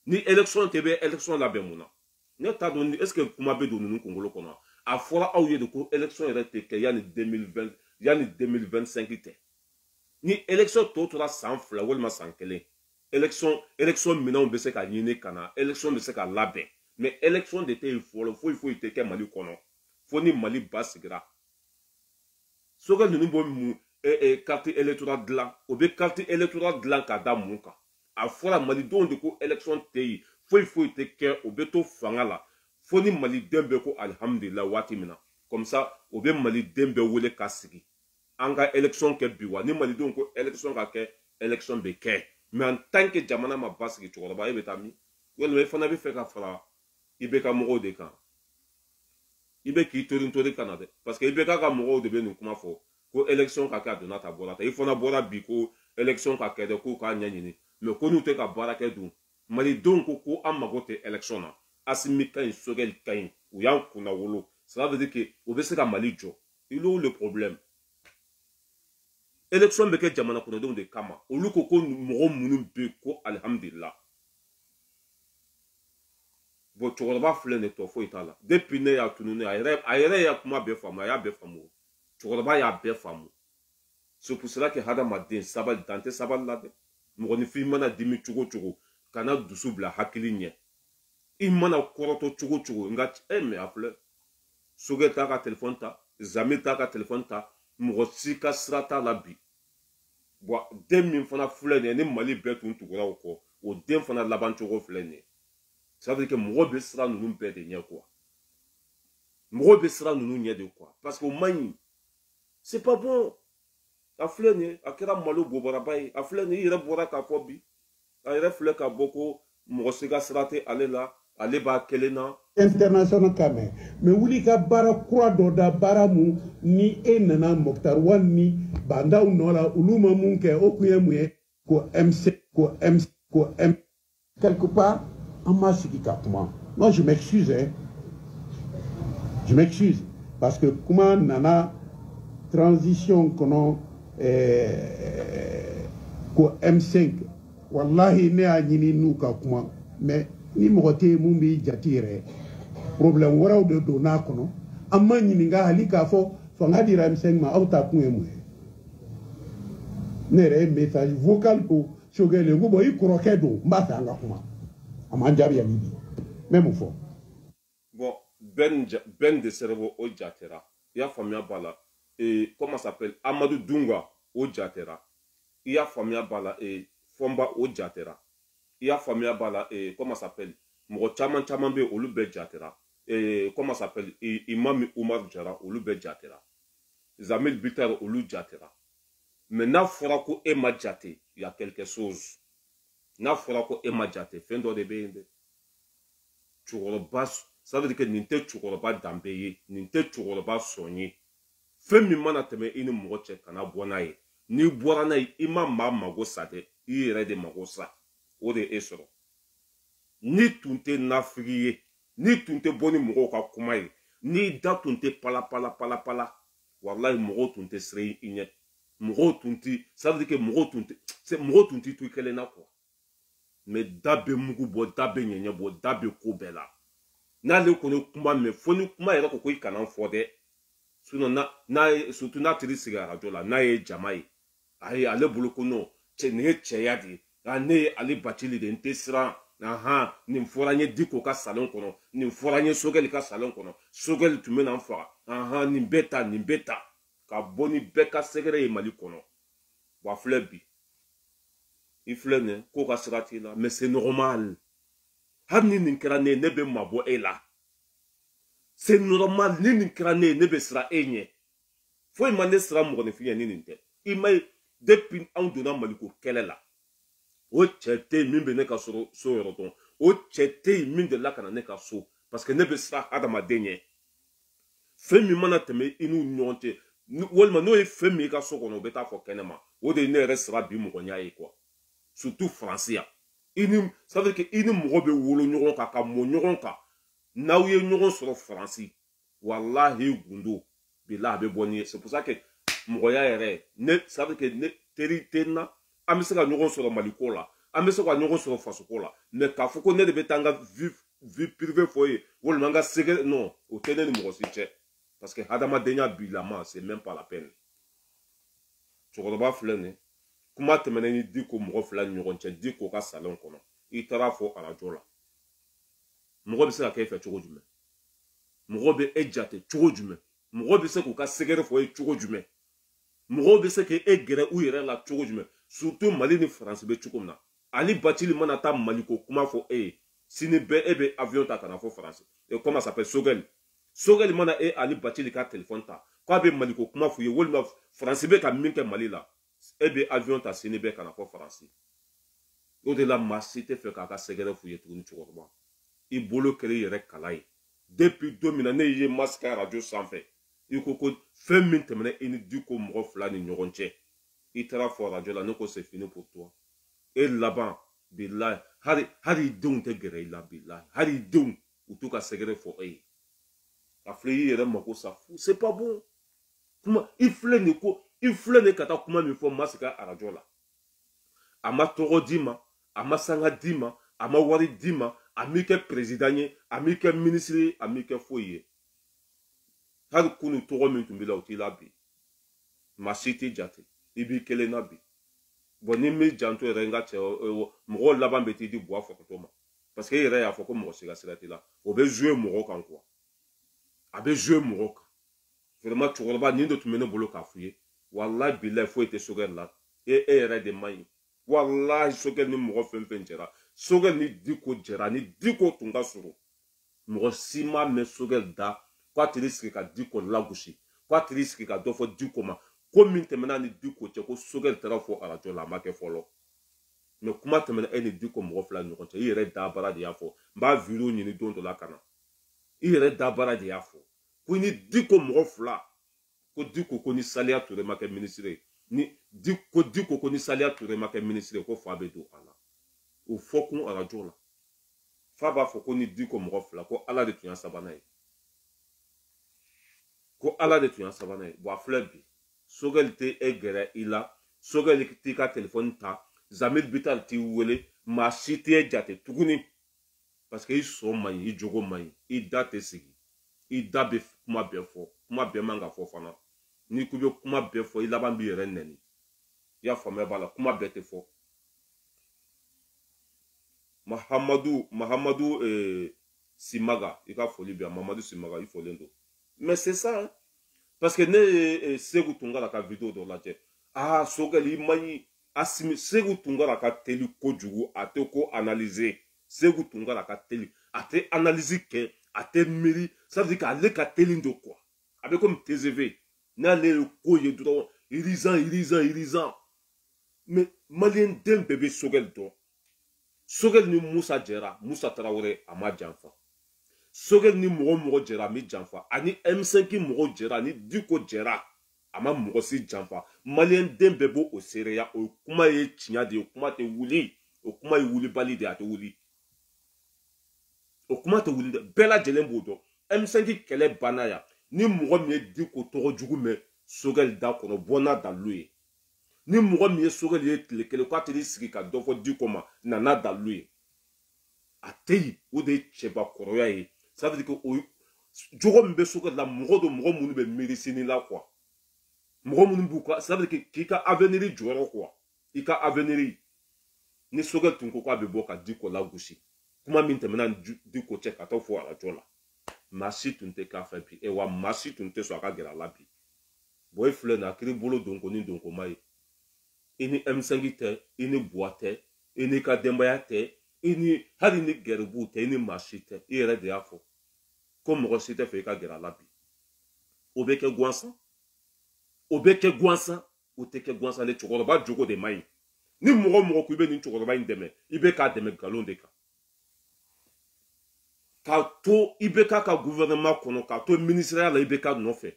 ni élection tɛ bɛ élection labɛn mun na ne t'a dɔn est ce que kuma bɛ don ninnu kunkolo kɔnɔ a fɔra aw ye de ko élection yɛrɛ tɛ kɛ yanni 2025 tɛ ni élection tɔ tora san 2 walima san 1 élection minɛnw bɛ se ka ɲini ka na élection bɛ se ka labɛn mais élection de tɛ yen fɔlɔ foyi tɛ kɛ Mali kɔnɔ fo ni Mali ba sigira Sogel ninnu bɔ mun carte électorale dilan o bɛ carte électorale dilan ka da mun kan a fɔra malidenw de ko élection tɛ yen foyi tɛ kɛ o bɛ to fanga la fo ni maliden bɛ ko alihamudulila waati min na comme ça o bɛ maliden bɛ wele ka sigi an ka élection kɛ bi wa ni malidenw ko élection ka kɛ élection bɛ kɛ mais en tant que jamana ma ba sigi cɛkɔrɔba e bɛ taa min walima e fana bɛ fɛ ka fara i bɛ ka mɔgɔw de kan i bɛ k'i tori ka na dɛ parce que i bɛ ka mɔgɔw de bɛ nin kuma fɔ ko élection ka kɛ a donna ta bɔra ta i fana bɔra bi ko élection ka kɛ dɛ k'u k'a ɲɛɲini mais ko n'u tɛ ka baara kɛ dun malidenw ko an mago tɛ élection na Assimi ka ɲi Sogel ka ɲi u y'an kunna wolo cela veut dire que u bɛ se ka Mali jɔ il est où le problème élection bɛ kɛ jamana kɔnɔdenw de kama olu ko mɔgɔ minnu bɛ ko alihamudulila bon cɛkɔrɔba filɛ nin tɔ foyi t'a la depuis ne y'a tunu ne a yɛrɛ y'a kuma bɛɛ faamu a y'a bɛɛ faamu cɛkɔrɔba y'a bɛɛ faamu c'est pour cela que hadamaden sabali dan tɛ sabali la dɛ mɔgɔninfin mana dimi cogo cogo kana dusu bila hakili ɲɛ i mana kɔrɔtɔ cogo cogo nka mais a filɛ Sogel t'a ka téléphone ta Zamil t'a ka téléphone ta mɔgɔ si ka sira t'a la bi bon den min fana filɛ nin ye ni Mali bɛɛ tun tugura o kɔ o den fana laban cogo filɛ nin ye ça veut dire que mɔgɔ bɛ siran ninnu bɛɛ de ɲɛ quoi mɔgɔ bɛ siran ninnu ɲɛ de quoi parce que o man ɲi c'est pas bon a filɛ nin ye a kɛra malo bobaraba ye a filɛ nin ye i yɛrɛ bɔra k'a fɔ bi a yɛrɛ filɛ ka bɔ ko mɔgɔ si ka sira tɛ ale la ale b'a kelen na international ka mɛn mais wuli ka baara kura dɔ da baara mun ni e nana Mokhtar Wade ni bandaw nɔ la olu ma mun kɛ o kun ye mun ye ko MC quelque part an m'a sigi ka kuma moi je m'excuse hein Je m'excuse. Parce que comment nana transition kono ko M5 wallahi ne a ɲini n'u ka kuma mais ni mɔgɔ tɛ mun b'i jati yɛrɛ problème wɛrɛw de don n'a kɔnɔ an ma ɲininka hali k'a fɔ fanga dira M5 ma aw ta kun ye mun ye ne yɛrɛ ye message vocal ko Sogɛli n ko bon i kɔrɔkɛ don n b'a fɛ an ka kuma a ma jaabi yan bi n bɛ mun fɔ. Bon, Ben de Cerveau au Jatera. Il y a famille Bala. Et comment ça s'appelle? Amadou Dunga au Jatera. Il y a famille Bala et Fomba au Jatera. Il y a famille Bala et comment ça s'appelle? Moro Chaman Chamanbe au Lube Jatera. Et comment ça s'appelle? Imam Oumar Jara au Lube Jatera. Zamil Bitter au Lube Jatera. Mais na Forako et Madjate, il y a quelque chose. Na Forako et Madjate, fin de bende. Tchoukolobas, ça veut dire que n'inte Tchoukolobas d'ambeye, n'inte Tchoukolobas soigné. Femi mana teme ini mwoche kana bonaye. Ni boanaye ima ma mago sade, ire de magosa. Ode esoro. Ni tunte nafriye, ni tunte boni mwo ka kumaye, ni da tunte pala. Wallahi mwo tunte srei inye. Mwo tunti, ça veut dire que mwo tunti tu kele na kwa. Mais dabe mugu bo, dabe nyenye bo, dabe kobela. Na le kono kuma me foni kuma yera ko koy kanan fode. Suno surtout na tiri siga radio la na ye jamai. Ayi ale bulu kono che ne che yadi. Ne ali batili de ntesra. Aha, ni mforanye diko ka salon kono, ni mforanye Sogɛli ka salon kono. Sogɛli tumena mfa. Aha, ni beta. Ka boni beka segere e mali kono. Wa flebi. Il flâne, koka sirati la, mais c'est normal. Hamni ninkrane nebe mabo e la. C'est normal, ni ninkrane nebe sra enye. Faut imane sra mwone fiye ni ninte. Imay, depuis an dona maliko kele la. O chete mimbe neka so yoroton. O chete mimbe la kana neka so. Parce que nebe sra adama denye. Femi mana teme inu nyonte. Wolma no e femi ka so kono beta fo kenema. O de ne resra bi mwonya e kwa. Surtout français. Ça veut dire que ini mwobe wolo nyoron ka mo nyoron ka. Na uye nyoron sur français. Wallahi gundo. Bila be boni. C'est pour ça que mwoya ere. Ça veut dire que ne teri tena. Amise ka nyoron sur maliko la. Amise ka nyoron sur fasoko la. Mais ka foko ne de betanga vie privée foye. Wol manga sege non. O tene ni mwosi che. Parce que hadama denya bilama. C'est même pas la peine. Tu redois flâner. Kuma temene ni diko mɔgɔ fila ɲɔgɔn cɛ diko ka salon kɔnɔ I taara fɔ arajo la mɔgɔ bɛ se ka kɛ e fɛ cogo jumɛn mɔgɔ bɛ e jate cogo jumɛn mɔgɔ bɛ se k'u ka sɛgɛrɛ fɔ e cogo jumɛn mɔgɔ bɛ se k'e gɛrɛ u yɛrɛ la cogo jumɛn surtout Mali ni France bɛ cogo min na Ali Batili mana taa Mali ko kuma fɔ e ye sini bɛɛ e bɛ avion ta ka na fɔ France et comment ça s'appelle Sogɛli mana e Ali Batili ka téléphone ta k'a bɛ Mali ko kuma fɔ ye walima France bɛ ka min kɛ Mali la ebe avion ta sini bɛ kana fɔ faransi o de la maa si tɛ fɛ k'a ka sɛgɛrɛ f'u ye tuguni cɛkɔrɔba I bolo kɛra I yɛrɛ kala ye depuis don min na ne ye masque radio sanfɛ I ko fɛn min tɛmɛna I ni Diko mɔgɔ fila ni ɲɔgɔn cɛ I taara fɔ radio la ne ko c'est fini pour toi e laban bilahi hali I denw tɛ gɛrɛ I la bilahi hali I denw u t'u ka sɛgɛrɛ fɔ e ye a filɛ I yɛrɛ mako sa fu c'est pas bon kuma I filɛ nin ko I filɛ ne ka taa kuma min fɔ masika arajo la a ma tɔgɔ d'i ma a ma sanga d'i ma a ma wari d'i ma a m'i kɛ président ye a m'i kɛ ministre ye a m'i kɛ foyi ye hali kunu tɔgɔ min tun b'i la o t'i la bi maa si t'i jate I b'i kelen na bi bon ni mi janto yɛrɛ n ka cɛ mɔgɔw laban bɛ t'i di buwa fɔkɔtɔ ma parce que e yɛrɛ y'a fɔ ko mɔgɔ si ka sira t'i la o bɛ jouer mɔgɔ kan quoi a bɛ jouer mɔgɔ kan vraiment cɛkɔrɔba nin de tun bɛ ne bolo k'a f'i ye wallahi billahi foyi tɛ Sogɛli la e yɛrɛ de man ɲi wallahi Sogɛli ni mɔgɔ fɛn fɛn jɛra Sogɛli ni Diko jɛra ni Diko tun ka surun mɔgɔ si ma mɛn Sogɛli da k'a teri sigi ka Diko lagosi k'a teri sigi ka dɔ fɔ Diko ma ko min tɛmɛna ni Diko cɛ ko Sogɛli taara fɔ arajo la a ma kɛ fɔlɔ mais kuma tɛmɛna e ni Diko mɔgɔ fila ni ɲɔgɔn cɛ I yɛrɛ da bara de y'a fɔ n b'a vidéo ɲini don dɔ la ka na I yɛrɛ da bara de y'a fɔ ko ni Diko mɔgɔ fila ko Diko ko ni Saliya Ture ma kɛ ministre ni Diko ko ni Saliya Ture ma kɛ ministre ko fa bɛ don a la o fɔ kun arajo la fa b'a fɔ ko ni Diko mɔgɔ fila ko Ala de tun y'a sabanan ye ko ala de tun y'a sabanan ye. Bon a filɛ bi Sogɛli tɛ e gɛrɛ i la, Sogɛli t'i ka telefɔni ta, Zamil Bitar t'i wele, maa si t'e jate tuguni parce que i sɔn man ɲi, i jogo man ɲi, i da tɛ sigi, i da bɛ kuma bɛɛ fɔ, kuma bɛɛ man ka fɔ fana. N'i ko i bɛ kuma bɛɛ fɔ i laban b'i yɛrɛ nɛni. I y'a faamuya b'a la, kuma bɛɛ tɛ fɔ. Mahamadu Simaga, il a foli bien. Mamadou Simaga, il faut l'endo. Mais c'est ça, hein? Parce que ne Segu Tungara ka vidéo dans la tête. Ah, Sogeli mani asimi Segu Tungara ka teli kojugu ate ko analyser. Segu Tungara ka teli ate analyser ke ate miri, ça veut dire qu'ale ka teli de quoi? Avec comme TZV, n'ale ko ye droit, irisant. Mais malien dem bébé Sogel do. Sogel ni Moussa Djera, Moussa Traoré ama janfa. Sogel ni Mogo Djera mi janfa. Ani M5 Mogo Djera ni Diko Djera ama Mogo si janfa. Malien dem bebo o sereya o kuma ye chinya de o kuma te wuli. O kuma ye wuli bali de ate wuli. O kuma te wuli de bela jelen bodo. M5 kele banaya. Ni Mogo mi Diko toro jugu me Sogel da kono bona da lui. Ni mɔgɔ min ye Sogɛli ye tile kelen k'a tɛ sigi ka dɔ fɔ Diko ma nana dalu ye a tɛ yen o de ye cɛbakɔrɔya ye ça veut dire que o jogo min bɛ Sogɛli la mɔgɔ do mɔgɔ minnu bɛ miiri sini la quoi mɔgɔ minnu b'u ka ça veut dire que k'i ka avenir jɔyɔrɔ quoi i ka avenir ni Sogɛli tun ko k'a bɛ bɔ ka Diko lagosi kuma min tɛmɛna Diko cɛ ka taa fɔ arajo la maa si tun tɛ k'a fɛ bi wa maa si tun tɛ sɔn a ka gɛrɛ a la bi bon e filɛ nin ye a kiri bolo donko ni donko ma ye. Ini M5 tɛ, ini Bois tɛ, ini ka denbaya tɛ, ini hali ni gɛribuw tɛ, ini maa si tɛ. I yɛrɛ de y'a fɔ. Ko mɔgɔ si tɛ fɛ i ka gɛrɛ a la bi. O bɛ kɛ gansan. O bɛ kɛ gansan. O tɛ kɛ gansan. Ni cɛkɔrɔba jogo de man ɲi. Ni mɔgɔ mɔgɔ ko i bɛ nin cɛkɔrɔba in dɛmɛ, i bɛ k'a dɛmɛ nkalon de kan. K'a to i bɛ k'a ka gouvernement kɔnɔ, k'a to ministériya la i bɛ k'a nɔfɛ.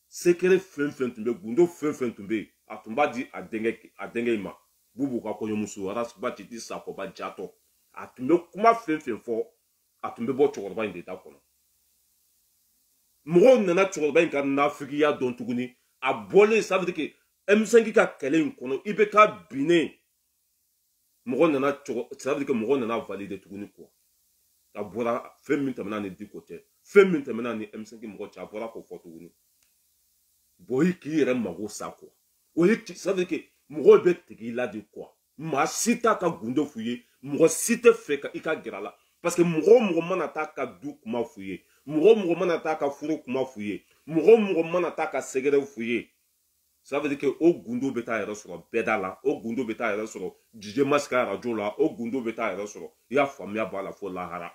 Secret fɛn fɛn tun bɛ gundo fɛn fɛn tun bɛ yen. A tun b'a di a denkɛ in ma Bubu ka kɔɲɔmuso Arasuba Titi Sakoba Jatɔ a tun bɛ kuma fɛn fɛn fɔ a tun bɛ bɔ cɛkɔrɔba in de da kɔnɔ mɔgɔw nana cɛkɔrɔba in ka nafigiya dɔn tuguni a bɔlen ça veut dire que M5 ka kɛlɛ in kɔnɔ i bɛ ka binnen mɔgɔ nana ça veut dire que mɔgɔ nana valider tuguni quoi a bɔra fɛn min tɛmɛna ni Diko cɛ fɛn min tɛmɛna ni M5 mɔgɔ cɛ a bɔra k'o fɔ tuguni bon i k'i yɛrɛ mago sa quoi o ye ça veut dire que mɔgɔw bɛ tigi la de quoi maa si t'a ka gundo f'u ye mɔgɔ si tɛ fɛ ka i ka gɛrɛ a la parce que mɔgɔ o mɔgɔ mana taa ka du kuma f'u ye mɔgɔ o mɔgɔ mana taa ka furu kuma f'u ye mɔgɔ o mɔgɔ mana taa ka sɛgɛrɛ f'u ye ça veut dire que o gundo bɛ taa yɛrɛ sɔrɔ bɛɛda la o gundo bɛ taa yɛrɛ sɔrɔ DJ Masika radio la o gundo bɛ taa yɛrɛ sɔrɔ i y'a faamuya b'a la fo lahara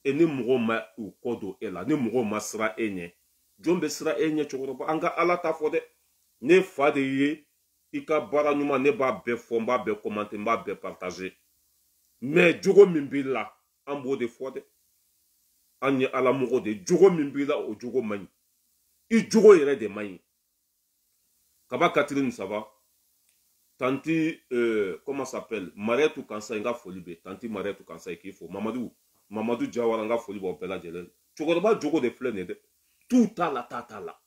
et ni mɔgɔw ma u kɔ don e la ni mɔgɔw ma siran e ɲɛ jɔn bɛ siran e ɲɛ cɛkɔrɔba an ka ala ta fɔ dɛ ne fa de ye i ka baara ɲuman ne b'a bɛɛ fɔ n b'a bɛɛ commenter n b'a bɛɛ partager mais jogo min b'i la an b'o de fɔ dɛ an ye ala mɔgɔ de jogo min b'i la o jogo man ɲi i jogo yɛrɛ de man ɲi kaba Catherine ça va tanti comment s'appelle Mariatou Kansa n ka foli bɛ tanti Mariatou Kansa k'i fo Mamadou Jawara n ka foli b'aw bɛɛ lajɛlen cɛkɔrɔba jogo de filɛ nin ye dɛ tout t'a la t'a la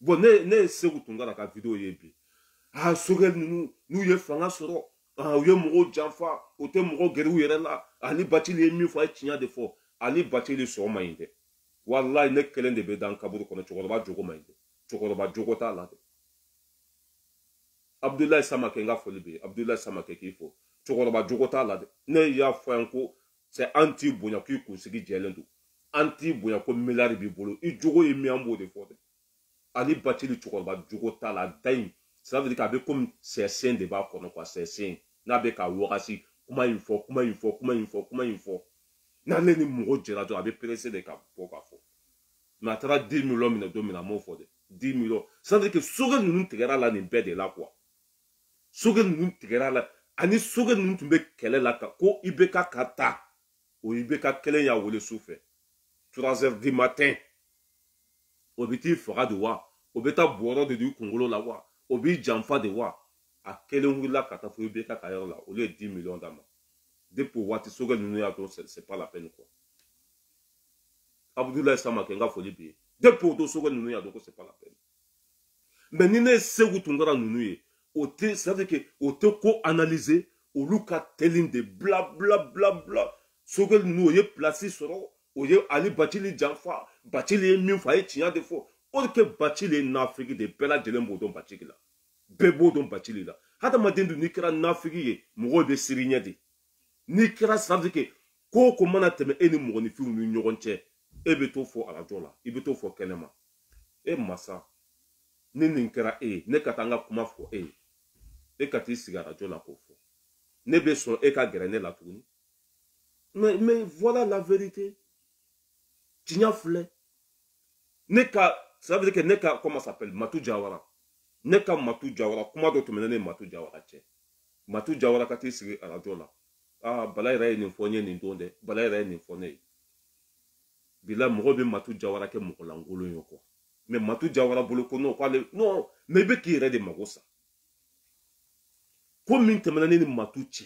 bon ne ye Segu Tungara ka vidéo ye bi ah Sogɛli ninnu n'u ye fanga sɔrɔ u ye mɔgɔw janfa o tɛ mɔgɔ gɛrɛ u yɛrɛ la Ali Bacili ye min fɔ a ye tiɲɛ de fɔ Ali Bacili sɔn man ɲi dɛ walayi ne kelen de bɛ da n kaburu kɔnɔ cɛkɔrɔba jogo man ɲi dɛ cɛkɔrɔba jogo t'a la dɛ Abdoulaye Samakɛ n ka foli bɛ yen Abdoulaye Samakɛ k'i fo cɛkɔrɔba jogo t'a la dɛ ne y'a fɔ yan ko c'est an t'i bonya k'i kunsigi jɛlen don an t'i bonya ko miliyari b'i bolo i jogo ye min an b'o de fɔ dɛ Ali Bacili cɛkɔrɔba jogo t'a la da in ça veut dire k'a bɛ comme sɛsɛn de b'a kɔnɔ quoi sɛsɛn n'a bɛ ka wagasi kuma in fɔ n'ale ni mɔgɔ jɛra dɔrɔn a bɛ pressé de ka bɔ ka fɔ mais a taara 10 millions minɛ don min na a m'o fɔ dɛ 10 millions ça veut dire que Sogɛli ninnu tigɛra la nin bɛɛ de la quoi Sogɛli ninnu tigɛra la ani Sogɛli ninnu tun bɛ kɛlɛ la ko IBK ka taa o IBK kelen y'a wele su fɛ 3h du matin o bɛ t'i faga de wa o bɛ taa bɔrɔ de di kunkolo la wa o b'i janfa de wa a kelen wulila ka taa fo IBK ka yɔrɔ la olu ye 10 millions d'a ma depuis waati Sogɛli ninnu y'a dɔn c'est pas la peine quoi Abdoulaye Samakɛ n ka foli bɛ yen Depuis au Sogol Nounou, c'est pas la peine. Mais Nine Segou Tungara Nounou, ça veut dire que au te co-analyser, au Luka telling de bla bla bla bla. Sogol Nounou, il est placé sur au lieu Ali Batili Janfa, Batili Minfa et Tia de Fo. Or que Batili n'Afrique de Bella de l'Embodon Batili là. Bebo don Batili là. Hata Madendu Nikra n'Afrique, Moro de Sirignadi. Nikra, ça veut dire que ko komana teme eni moni fi unu nyogonche ebe to fo alajola ibe to fo kenema e masa ni ninkera ne katanga kuma fo e kati sigara jola ko fo ne be so e ka grene la tuni mais voilà la vérité tinya flé ne ka ça veut dire que ne ka comment s'appelle Matu Jawara ne ka Matu Jawara kuma do to menene Matu Jawara che Matu Jawara kati sigara alajola ah balay ray ni fonye ni ndonde balay ray ni fonye bila mogo be Matu Jawara ke mogo langolo yoko mais Matu Jawara bolo ko no kwale non mais be ki re de magosa ko min temana ni Matu che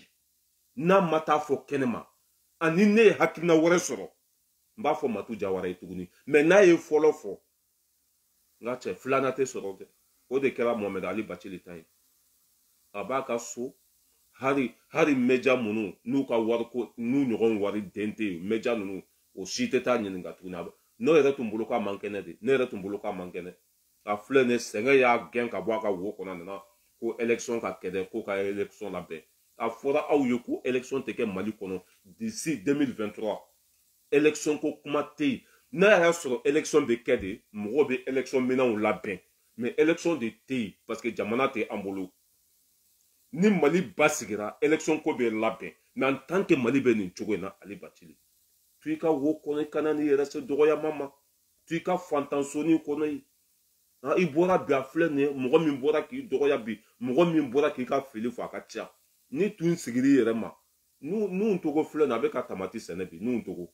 na mata fo kenema ani ne hakina wore soro mba fo Matu Jawara etuguni mais na ye folo fo nga che flanate soro de o de kera Mohamed Ali Bachili tay abaka so hari meja munu n'u ka wari ko n'u ɲɔgɔn wari den tɛ yen meja ninnu o si tɛ taa ɲininka tuguni ne yɛrɛ tun bolo k'a man kɛnɛ de ne yɛrɛ tun bolo k'a man kɛnɛ a filɛ ne sɛgɛn y'a gɛn ka bɔ a ka wo kɔnɔ nana ko élection ka kɛ dɛ ko ka élection labɛn a fɔra aw ye ko élection tɛ kɛ Mali kɔnɔ d'ici 2023 élection ko kuma tɛ yen n'a y'a sɔrɔ élection bɛ kɛ de mɔgɔw bɛ élection minɛnw labɛn mais élection de tɛ yen parce que jamana tɛ an bolo. Ni Mali basigira élection ko be labɛn mais en tant que Mali be nin cogo in na Ali Bachili tu ka wo kɔnɔ i kana ni yɛrɛ se dɔgɔyama ma tu ka fantansoni kɔnɔ ye i bɔra bi a filɛ nin ye mɔgɔ min bɔra k'i dɔgɔya bi mɔgɔ min bɔra k'i ka fili fɔ a ka ca ni tun sigiri yɛrɛ ma n'u togo filɛ nin a bɛ ka tamati sɛnɛ bi n'u togo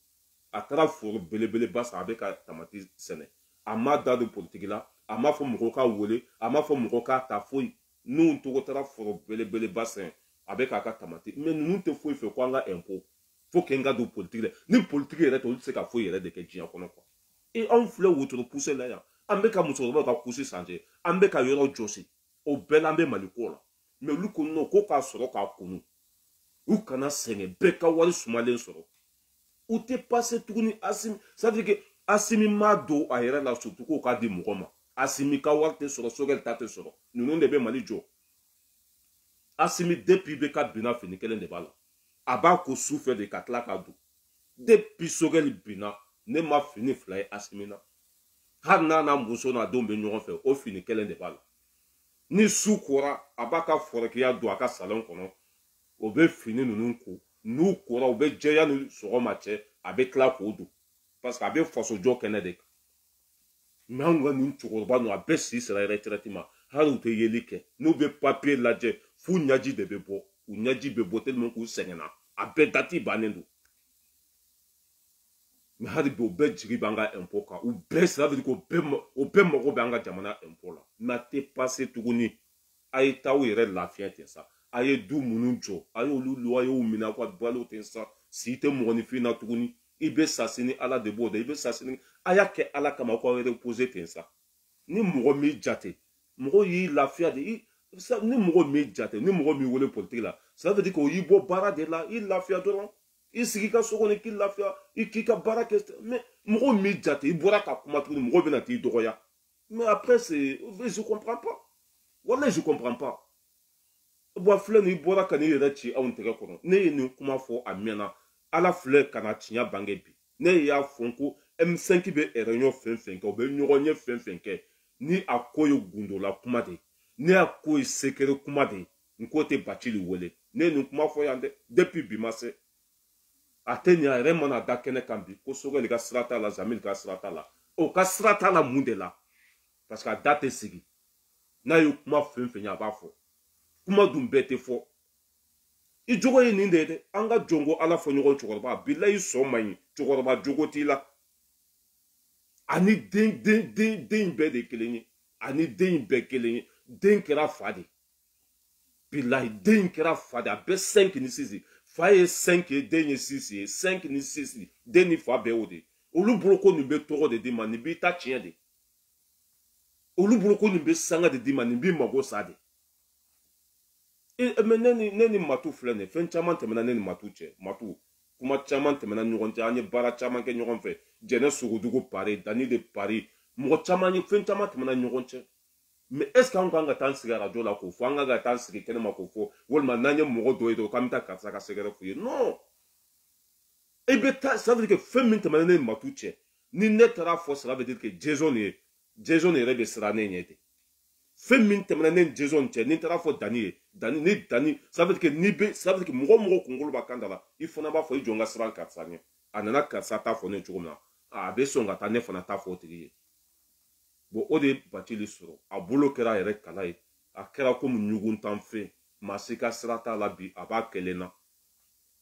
a taara foro belebeleba san a bɛ ka tamati sɛnɛ a ma da don politiki la a ma fɔ mɔgɔw ka wele a ma fɔ mɔgɔw ka ta foyi n'u togo taara foro belebeleba sɛn a bɛ k'a ka tamati mais ninnu tɛ foyi fɛ ko an ka impôt fo k'an ka don politiki la ni politiki yɛrɛ tɛ olu tɛ se ka foyi yɛrɛ de kɛ diɲɛ kɔnɔ quoi et anw filɛ wotoro poussé la yan an bɛ ka musokɔrɔbaw ka kusi sanjɛ an bɛ ka yɔrɔ jɔsi o bɛɛ la an bɛ Mali ko la mais olu ko non ko k'a sɔrɔ k'a kunu u kana sɛgɛn bɛɛ ka wari sumalen sɔrɔ u tɛ passé tuguni Asimi ça veut dire que Asimi m'a don a yɛrɛ la surtout k'o k'a di mɔgɔ ma Asimi ka wari tɛ sɔrɔ Sogɛl ta tɛ sɔrɔ ninnu de bɛ Mali jɔ Asimi depuis bɛ ka binna fini kelen de b'a la a b'a ko sufɛ de ka tila k'a don depuis Sogɛl binna ne ma fini fila ye Asimi na hali n'a n'a muso n'a denw bɛ ɲɔgɔn fɛ o fini kelen de b'a la ni su kora a b'a ka fɔrɔkiya don a ka salon kɔnɔ o bɛ fini ninnu ko n'u kora o bɛ jɛya ni sɔgɔma cɛ a bɛ tila k'o don parce que a bɛ fasojɔ kɛnɛ de kan mais anw ka nin cɛkɔrɔba ninnu a bɛɛ si sera retraite ma hali u tɛ yeli kɛ n'u bɛ papier lajɛ f'u ɲɛji de bɛ bɔ u ɲɛji bɛ bɔ tellement k'u sɛgɛnna a bɛɛ dati bannen don mais hali bi o bɛɛ jigi b'an ka impôt kan u bɛɛ ça veut dire o bɛɛ mago bɛ an ka jamana impôt la mais a tɛ passé tuguni a ye taa u yɛrɛ lafiya ten sa a ye du minnu jɔ a y'olu loyers minɛ aw ka balo ten sa si tɛ mɔgɔninfin na tuguni i bɛ sa sini ala de b'o dɔn i bɛ sa sini a y'a kɛ ala kama k'aw reposer ten sa ni mɔgɔ m'i jate mɔgɔ y'i lafiya de ni mɔgɔ m'i jate ni mɔgɔ m'i wele politique la ça veut dire que o y'i bɔ baara de la i lafiya dɔrɔn i sigi ka so kɔnɔ k'i lafiya i k'i ka baara kɛ mais mɔgɔ m'i jate i bɔra ka kuma tuguni mɔgɔ bɛna t'i dɔgɔya mais après c'est je comprends pas wallahi je comprends pas bon filɛ nin i bɔra ka n'i yɛrɛ ci anw tɛgɛ kɔnɔ ne ye nin kuma fɔ a mɛnna ala filɛ ka na tiɲɛ bange bi ne y'a fɔ ko M5 bɛ réunion fɛn fɛn kɛ u bɛ ɲɔgɔn ye fɛn fɛn kɛ ni a ko ye gundola kuma de ne a ko ye sekere kuma de n ko tɛ Bachili wele ne ye nin kuma fɔ yan dɛ depuis bi ma se a tɛ nin a yɛrɛ mana da kɛnɛ kan bi ko Sogɛl ka sira t'a la Zamil ka sira t'a la o ka sira t'a la mun de la parce que a da tɛ sigi n'a ye kuma fɛn fɛn ye a b'a fɔ kuma dun bɛɛ tɛ fɔ i jogo ye nin de ye dɛ an ka jɔnko ala fɔ ɲɔgɔn cɛkɔrɔba bilahi sɔn man ɲi cɛkɔrɔba jogo t'i la ani den bɛɛ de kelen ye ani den bɛɛ kelen ye den kɛra fa de bilahi den kɛra fa de a bɛ 5 ni 6 fa ye 5 ye den ye 6 ye 5 ni 6 den ni fa bɛɛ o de olu boloko nin bɛ tɔgɔ de d'i ma nin b'i ta tiɲɛ de olu boloko nin bɛ sanga de d'i ma nin b'i mago sa de mais ne ni matu filɛ nin fɛn caman tɛmɛna ne ni matu cɛ matu kuma caman tɛmɛna ɲɔgɔn cɛ an ye baara caman kɛ ɲɔgɔn fɛ jɛnɛ sogodugu pari dani de pari mɔgɔ caman ye fɛn caman tɛmɛna ɲɔgɔn cɛ mais est ce que an kan ka taa sigi arajo la k'o fɔ an kan ka taa sigi kɛnɛma k'o fɔ walima n'an ye mɔgɔ dɔ ye dɔrɔn k'an bɛ taa karisa ka sɛgɛrɛ f'u ye non e bɛ taa ça veut dire que fɛn min tɛmɛna ne ni matu cɛ ni ne taara fɔ ça veut dire que Jason yɛrɛ bɛ siran ne ɲɛ de fɛn min tɛmɛna ne ni Jason cɛ ni n taara fɔ Dani ye Dani ça veut dire que ça veut dire que mɔgɔ kunkolo b'a kan da la i fana b'a fɔ i jɔ n ka siran karisa ɲɛ a nana karisa ta fɔ ne cogo min na a bɛ sɔn ka taa ne fana ta fɔ o tigi ye bon o de ye Bacili sɔrɔ a bolo kɛra a yɛrɛ kala ye a kɛra komi ɲuguntan fɛn maa si ka sira t'a la bi a b'a kɛlen na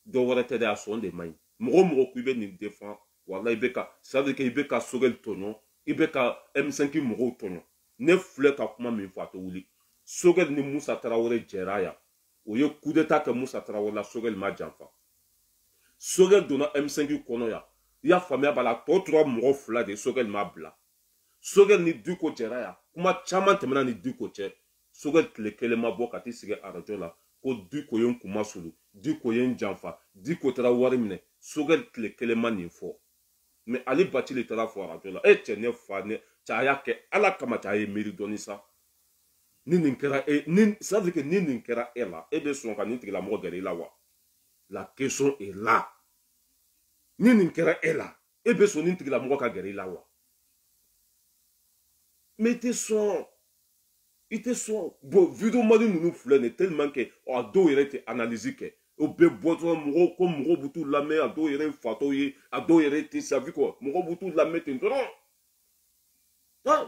dɔ wɛrɛ tɛ dɛ a sɔn de man ɲi mɔgɔ ko i bɛ nin défend wala i bɛ ka ça veut dire que i bɛ ka Sogɛli tɔɲɔ i bɛ ka M5 mɔgɔw tɔɲɔ ne filɛ ka kuma min fɔ a tɛ wuli Sogɛli ni Musa Tarawele jɛra yan o ye coup d'état kɛ Musa Tarawele la Sogɛli ma janfa Sogɛli donna M5 kɔnɔ yan i y'a faamuya b'a la tɔ tora mɔgɔ fila de Sogɛli m'a bila Sogɛli ni Diko jɛra yan kuma caman tɛmɛna ni Diko cɛ Sogɛli tile kelen ma bɔ ka t'i sigi arajo la ko Diko ye n kuma sulu Diko ye n janfa Diko taara wari minɛ Sogɛli tile kelen ma nin fɔ mais Ali Bacili taara fɔ arajo la e cɛ ne fa ne cɛ a y'a kɛ ala kama cɛ a ye miiri dɔɔni sa ni nin kɛra ça veut dire que ni nin kɛra e la e bɛ sɔn ka nin tigilamɔgɔ gɛrɛ i la wa la question est là ni nin kɛra e la e bɛ sɔn nin tigilamɔgɔ ka gɛrɛ i la wa mais i tɛ sɔn bon vidéo mali ninnu filɛ nin tellement que a dɔw yɛrɛ tɛ analyse kɛ o bɛ bɔ dɔrɔn mɔgɔw b'u t'u lamɛn a dɔw yɛrɛ ye fatɔw ye a dɔw yɛrɛ tɛ sa vie quoi mɔgɔw b'u t'u lamɛn ten dɔrɔn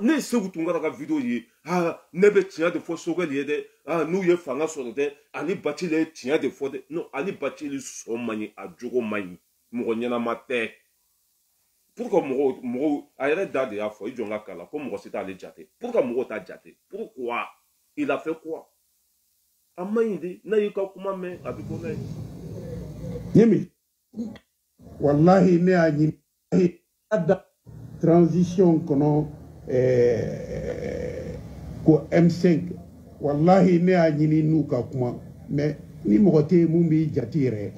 ne ye Segu Tunkara ka vidéo ye ne bɛ tiɲɛ de fɔ Sogɛli ye dɛ n'u ye fanga sɔrɔ dɛ Ali Bacili ye tiɲɛ de fɔ dɛ non Ali Bacili sɔn man ɲi a jogo man ɲi mɔgɔ ɲɛnama tɛ pourquoi mɔgɔw a yɛrɛ da de y'a fɔ i jɔ n ka kala ko mɔgɔ si t'ale jate pourquoi mɔgɔw t'a jate pourquoi il a fait quoi a man ɲi de n'a y'i ka kuma mɛn a bɛ ko n'a ye. Yemi wallahi ne y'a ɲini da transition kɔnɔ ko M5 wallahi ne y'a ɲini n'u ka kuma mais ni mɔgɔ tɛ yen mun b'i jate yɛrɛ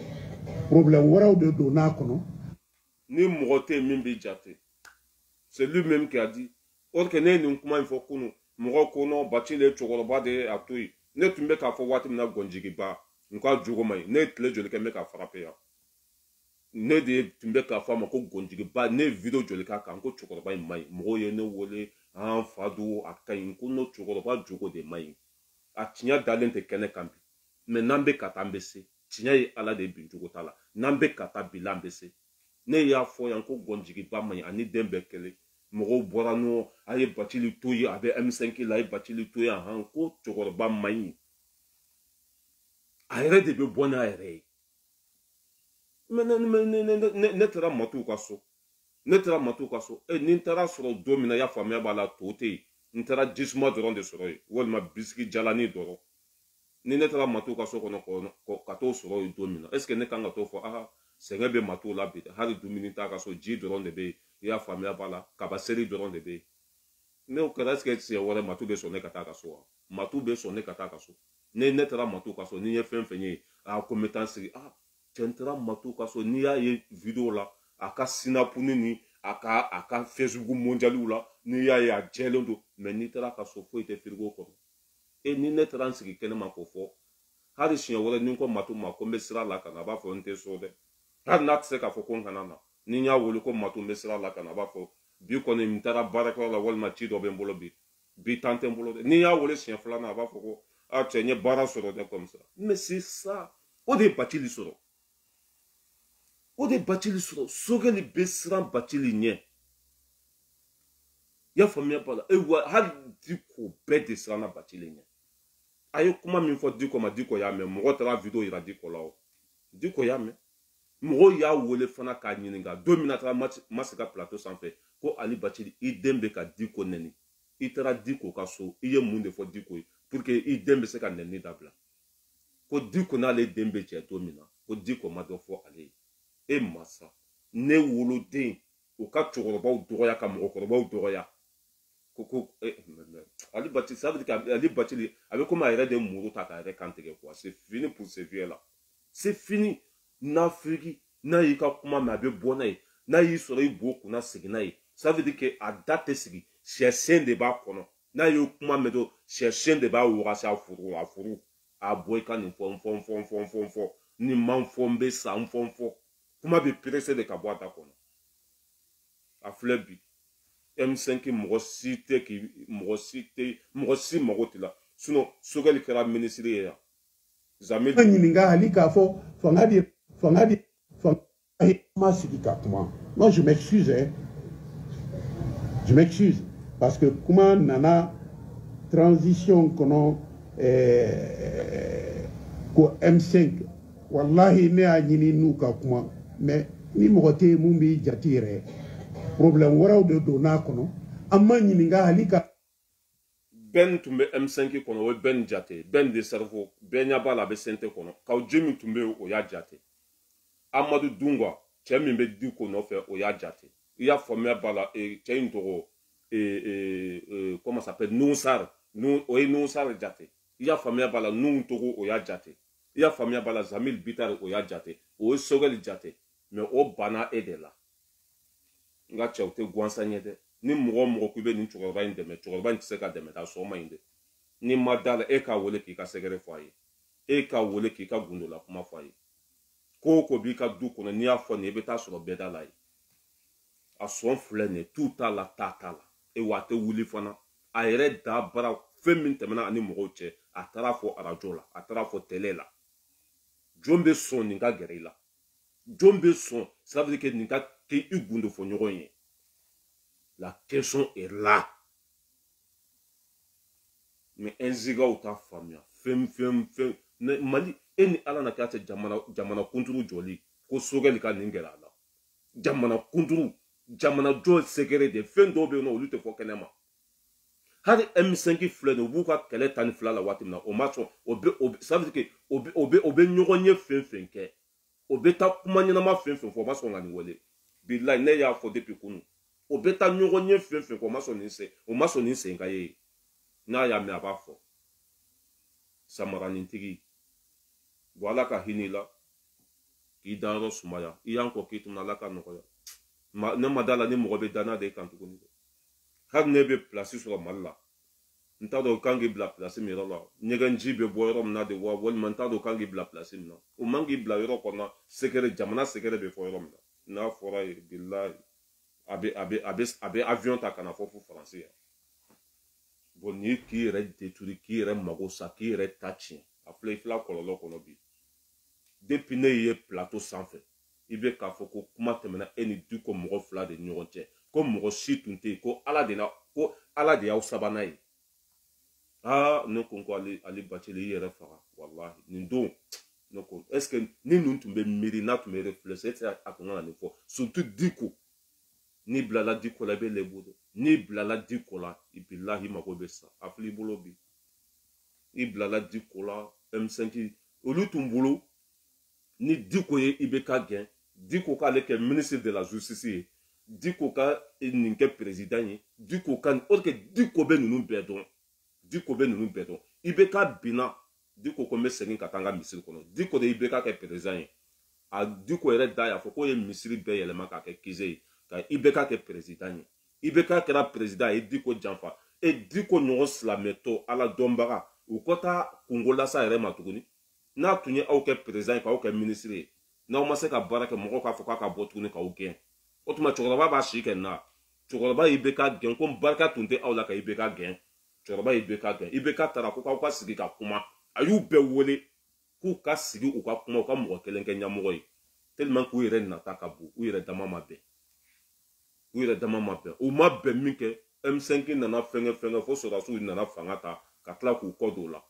problème wɛrɛw de don n'a kɔnɔ. Ni mɔgɔ tɛ yen min b'i jate c'est lui-même qui a dit or que ne ye nin kuma in fɔ kunun mɔgɔ ko non Bacili ye cɛkɔrɔba de ye a to yen ne tun bɛ k'a fɔ waati min na Gɔnjigiba n ka jogo man ɲi ne ye tile joli kɛ n bɛ k'a frappé yan ne de tun bɛ k'a fɔ a ma ko Gɔnjigiba ne ye vidéo joli k'a kan ko cɛkɔrɔba in man ɲi mɔgɔw ye ne wele an fa don a ka ɲi ko n'o cɛkɔrɔba jogo de man ɲi a tiɲɛ dalen tɛ kɛnɛ kan bi mais n'an bɛ ka taa an bɛ se tiɲɛ ye ala de bin cogo t'a la n'an bɛ ka taa bi la an bɛ se ne y'a fɔ yan ko Gɔnjigiba man ɲi ani den bɛɛ kelen mɔgɔw bɔra n'o a ye Bacili to yen a bɛ M5 la a ye Bacili to yen ko cɛkɔrɔba man ɲi a yɛrɛ de bɛ bɔ n'a yɛrɛ ye mais ne taara Matuw ka so ni n taara sɔrɔ don min na i y'a faamuya b'a la to tɛ yen n taara jisuma dɔrɔn de sɔrɔ yen walima bisiki jalani dɔrɔn ni ne taara Matuw ka so kɔnɔ ka t'o sɔrɔ yen don min na est ce que ne kan ka t'o fɔ sɛgɛn bɛ Matuw la bi dɛ hali dumuni t'a ka so ji dɔrɔn de bɛ yen i y'a faamuya b'a la kaba seri dɔrɔn de bɛ yen n'o kɛra est ce que siɲɛ wɛrɛ Matuw bɛ sɔn ne ka taa ka so wa Matuw bɛ sɔn ne ka taa ka so ne taara Matuw ka so ni n ye fɛn fɛn ye ko n bɛ taa n sigi cɛ n taara Matuw ka so n'i y'a ye vidéo la a ka sinapuni ni a ka Facebook mondialiw la n'i y'a ye a jɛlen don mais n'i taara ka so foyi tɛ frigo kɔnɔ ni ne taara n sigi kɛnɛma k'o fɔ hali siɲɛ wɛrɛ ni n ko Matuw ma ko n bɛ sira la ka na a b'a fɔ n tɛ so dɛ hali n'a tɛ se k'a fɔ ko n kana na ni n y'a wele ko Matuw n bɛ sira la ka na a b'a fɔ bi kɔni n taara baarakɛyɔrɔ la walima ci dɔ bɛ n bolo bi tan tɛ n bolo dɛ ni n y'a wele siɲɛ filanan a b'a fɔ ko cɛ n ye baara sɔrɔ dɛ comme ça mais c'est ça o de ye Bacili sɔrɔ Sogɛli bɛ siran Bacili ɲɛ i y'a faamuya b'a la hali Diko bɛɛ de siranna Bacili ɲɛ a ye kuma min fɔ Diko ma Diko y'a mɛn mɔgɔ taara vidéo yira Diko la o Diko y'a mɛn mɔgɔw y'a wele fana k'a ɲininka don min na taara Masi ka plateau sanfɛ ko Ali Bacili i den bɛ ka Diko nɛni i taara Diko ka so i ye mun de fɔ Diko ye pour que i den bɛ se ka nɛni dabila ko Diko n'ale den bɛ jɛ don min na ko Diko ma dɔ fɔ ale ye e masa ne woloden o ka cɛkɔrɔbaw dɔgɔya ka mɔgɔkɔrɔbaw dɔgɔya ko Ali Bati, ça veut dire qu'Ali Bati avec comme a yɛrɛ de muru ta k'a yɛrɛ kantigɛ quoi. C'est fini pour ce vieux là, c'est fini. N'Afrique n'a y'i ka kuma mɛ a bɛ bɔ n'a ye, n'a y'i sɔrɔ i bo kunna segin n'a ye, ça veut dire que a da tɛ sigi, sɛsɛn de b'a kɔnɔ. N'a y'o kuma mɛ to sɛsɛn de b'a wagasi a furu a bɔ i ka nin fɔ ni man fɔ n bɛ sa n fɔ kuma bɛ pressé de ka bɔ a da kɔnɔ. A filɛ bi M5 mɔgɔ si tɛ mɔgɔ si mago tɛ la, sinon Sogɛli kɛra ministre ye yan. Zamil ɲininka hali k'a fɔ fanga ma sigi ka kuma. Moi je m'excuse, hein. Je m'excuse parce que kuma nana transition kɔnɔ ko M5 wallahi ne y'a ɲini n'u ka kuma mais ni mɔgɔ tɛ mun b'i jate yɛrɛ problème wɛrɛw de don n'a kɔnɔ an ma ɲininka hali ka Ben tun bɛ M5 kɔnɔ o ye Ben Jate, Ben de cerveau, Ben ɲɛ b'a la a bɛ CNT kɔnɔ, Kawuje min tun bɛ yen o y'a jate, Amadu Dungwa cɛ min bɛ Diko nɔfɛ o y'a jate, i y'a faamuya b'a la cɛ in tɔgɔ comment ça s'appelle Nusar, o ye Nusar jate, i y'a faamuya b'a la Nuhu Togo o y'a jate, i y'a faamuya b'a la Zamil Bitar o y'a jate, o ye Sogɛli jate, mais o banna e de la, n ka cɛw tɛ gansan ye dɛ. Ni mɔgɔ mɔgɔ k'i bɛ nin cɛkɔrɔba in dɛmɛ, cɛkɔrɔba in tɛ se ka dɛmɛ taa sɔgɔma in dɛ. Ni ma da la e k'a wele k'i ka sɛgɛrɛ fɔ a ye, e k'a wele k'i ka gundola kuma fɔ a ye, ko o ko b'i ka du kɔnɔ n'i y'a fɔ nin ye i bɛ taa sɔrɔ bɛɛ da la ye. A sɔn filɛ nin ye tu t'a la ta t'a la, e wa a tɛ wuli fana, a yɛrɛ da bara fɛn min tɛmɛna ani mɔgɔw cɛ a taara fɔ arajo la, a taara fɔ télé la. Jɔn bɛ sɔn nin ka gɛrɛ i la, jɔn bɛ sɔn ça veut dire que nin ka kɛ i gundo fɔ ɲɔgɔn ye. La question est là. Mais Nzigaw t'a faamuya fɛn Mali e ni Ala na k'a tɛ jamana kunturu jɔli ko Sogɛli ka nin gɛrɛ a la, jamana kunturu jamana jɔ sɛgɛrɛ de fɛn dɔw bɛ yen nɔ olu tɛ fɔ kɛnɛma. Hali M5 filɛ nin u b'u ka kɛlɛ ta ni fila la waati min na o ma sɔn, ça veut dire que o bɛ ɲɔgɔn ye fɛn kɛ, o bɛ taa kuma ɲɛnama fɛn fɔ o ma sɔn ka nin wele. Bilahi ne y'a fɔ depuis kunu. O bɛ taa ɲɔgɔn ye fɛn o ma sɔn nin sen ka ye, n'a y'a mɛn a b'a fɔ. Samaranintigi bon Ala ka hinɛ i la k'i danyɔrɔ sumaya, i y'an kɔ k'i tun Ala ka nɔgɔya, ne ma da la ni mɔgɔ bɛ danaya de kan tuguni, hali ne bɛ place sɔrɔ Mali la n t'a dɔn kan k'i bila place min yɔrɔ la, ɲɛgɛnji bɛ bɔ yɔrɔ min na de wa walima n t'a dɔn kan k'i bila place min na, o man k'i bila yɔrɔ kɔnɔ secret jamana secret bɛ fɔ yɔrɔ min na, n'a fɔra ye bilahi a bɛ avion ta ka na fɔ Faransi yan. Bon ni k'i yɛrɛ détruire k'i yɛrɛ mago sa k'i yɛrɛ ta tiɲɛ a filɛ i filɛ kɔlɔlɔ kɔnɔ bi. Depuis ne ye plateau sanfɛ i bɛ k'a fɔ ko kuma tɛmɛna e ni Diko mɔgɔ fila de ni ɲɔgɔn cɛ, ko mɔgɔ si tun tɛ yen, ko Ala de y'aw sabanan ye. Ne ko ko Ali Bacili i yɛrɛ faga wallahi nin don ne ko est-ce que ni ninnu tun bɛ miiri n'a tun bɛ réfléchir est-ce que a tun ka nin fɔ, surtout Diko. Ni bilala Diko la i bɛ lebu de, ni bilala Diko la bilahi mago bɛ sa a filɛ i bolo bi, i bilala Diko la M5 olu tun bolo ni Diko ye IBK gɛn, Diko k'ale kɛ ministre de la justice ye, Diko ka nin kɛ président ye, Diko ka or que Diko bɛ ninnu bɛɛ dɔn, Diko bɛ ninnu bɛɛ dɔn, IBK binna Diko ko n bɛ segin ka taa n ka misiri kɔnɔ, Diko de IBK kɛ président ye, a Diko yɛrɛ da y'a fɔ k'o ye misiri bɛɛ yɛlɛma k'a kɛ kize ye ka IBK kɛ président ye, IBK kɛra président ye Diko janfa, Diko ɲɔgɔn silamɛtɔ Ala dɔnbaga u kɔ taa kungo lasa yɛrɛ ma tuguni, n'a tun ye aw kɛ président ye k'aw kɛ ministre ye, n'aw ma se ka baara kɛ mɔgɔw k'a fɔ k'a ka bɔ tuguni k'aw gɛn, o tuma cɛkɔrɔba b'a si kɛ na, cɛkɔrɔba IBK gɛn ko barika tun tɛ aw la ka IBK gɛn, cɛkɔrɔba IBK gɛn, IBK taara ko k'aw ka sigi ka kuma, a y'u bɛɛ wele k'u ka sigi u ka kuma u ka mɔgɔ kelen kɛ ɲɛmɔgɔ ye, tellement k'u yɛrɛ nata ka bon u yɛrɛ dama ma bɛn, u ma bɛn min kɛ M5 nana fɛngɛ fo sɔrɔdasiw nana fanga ta ka tila k'u kɔ don o la.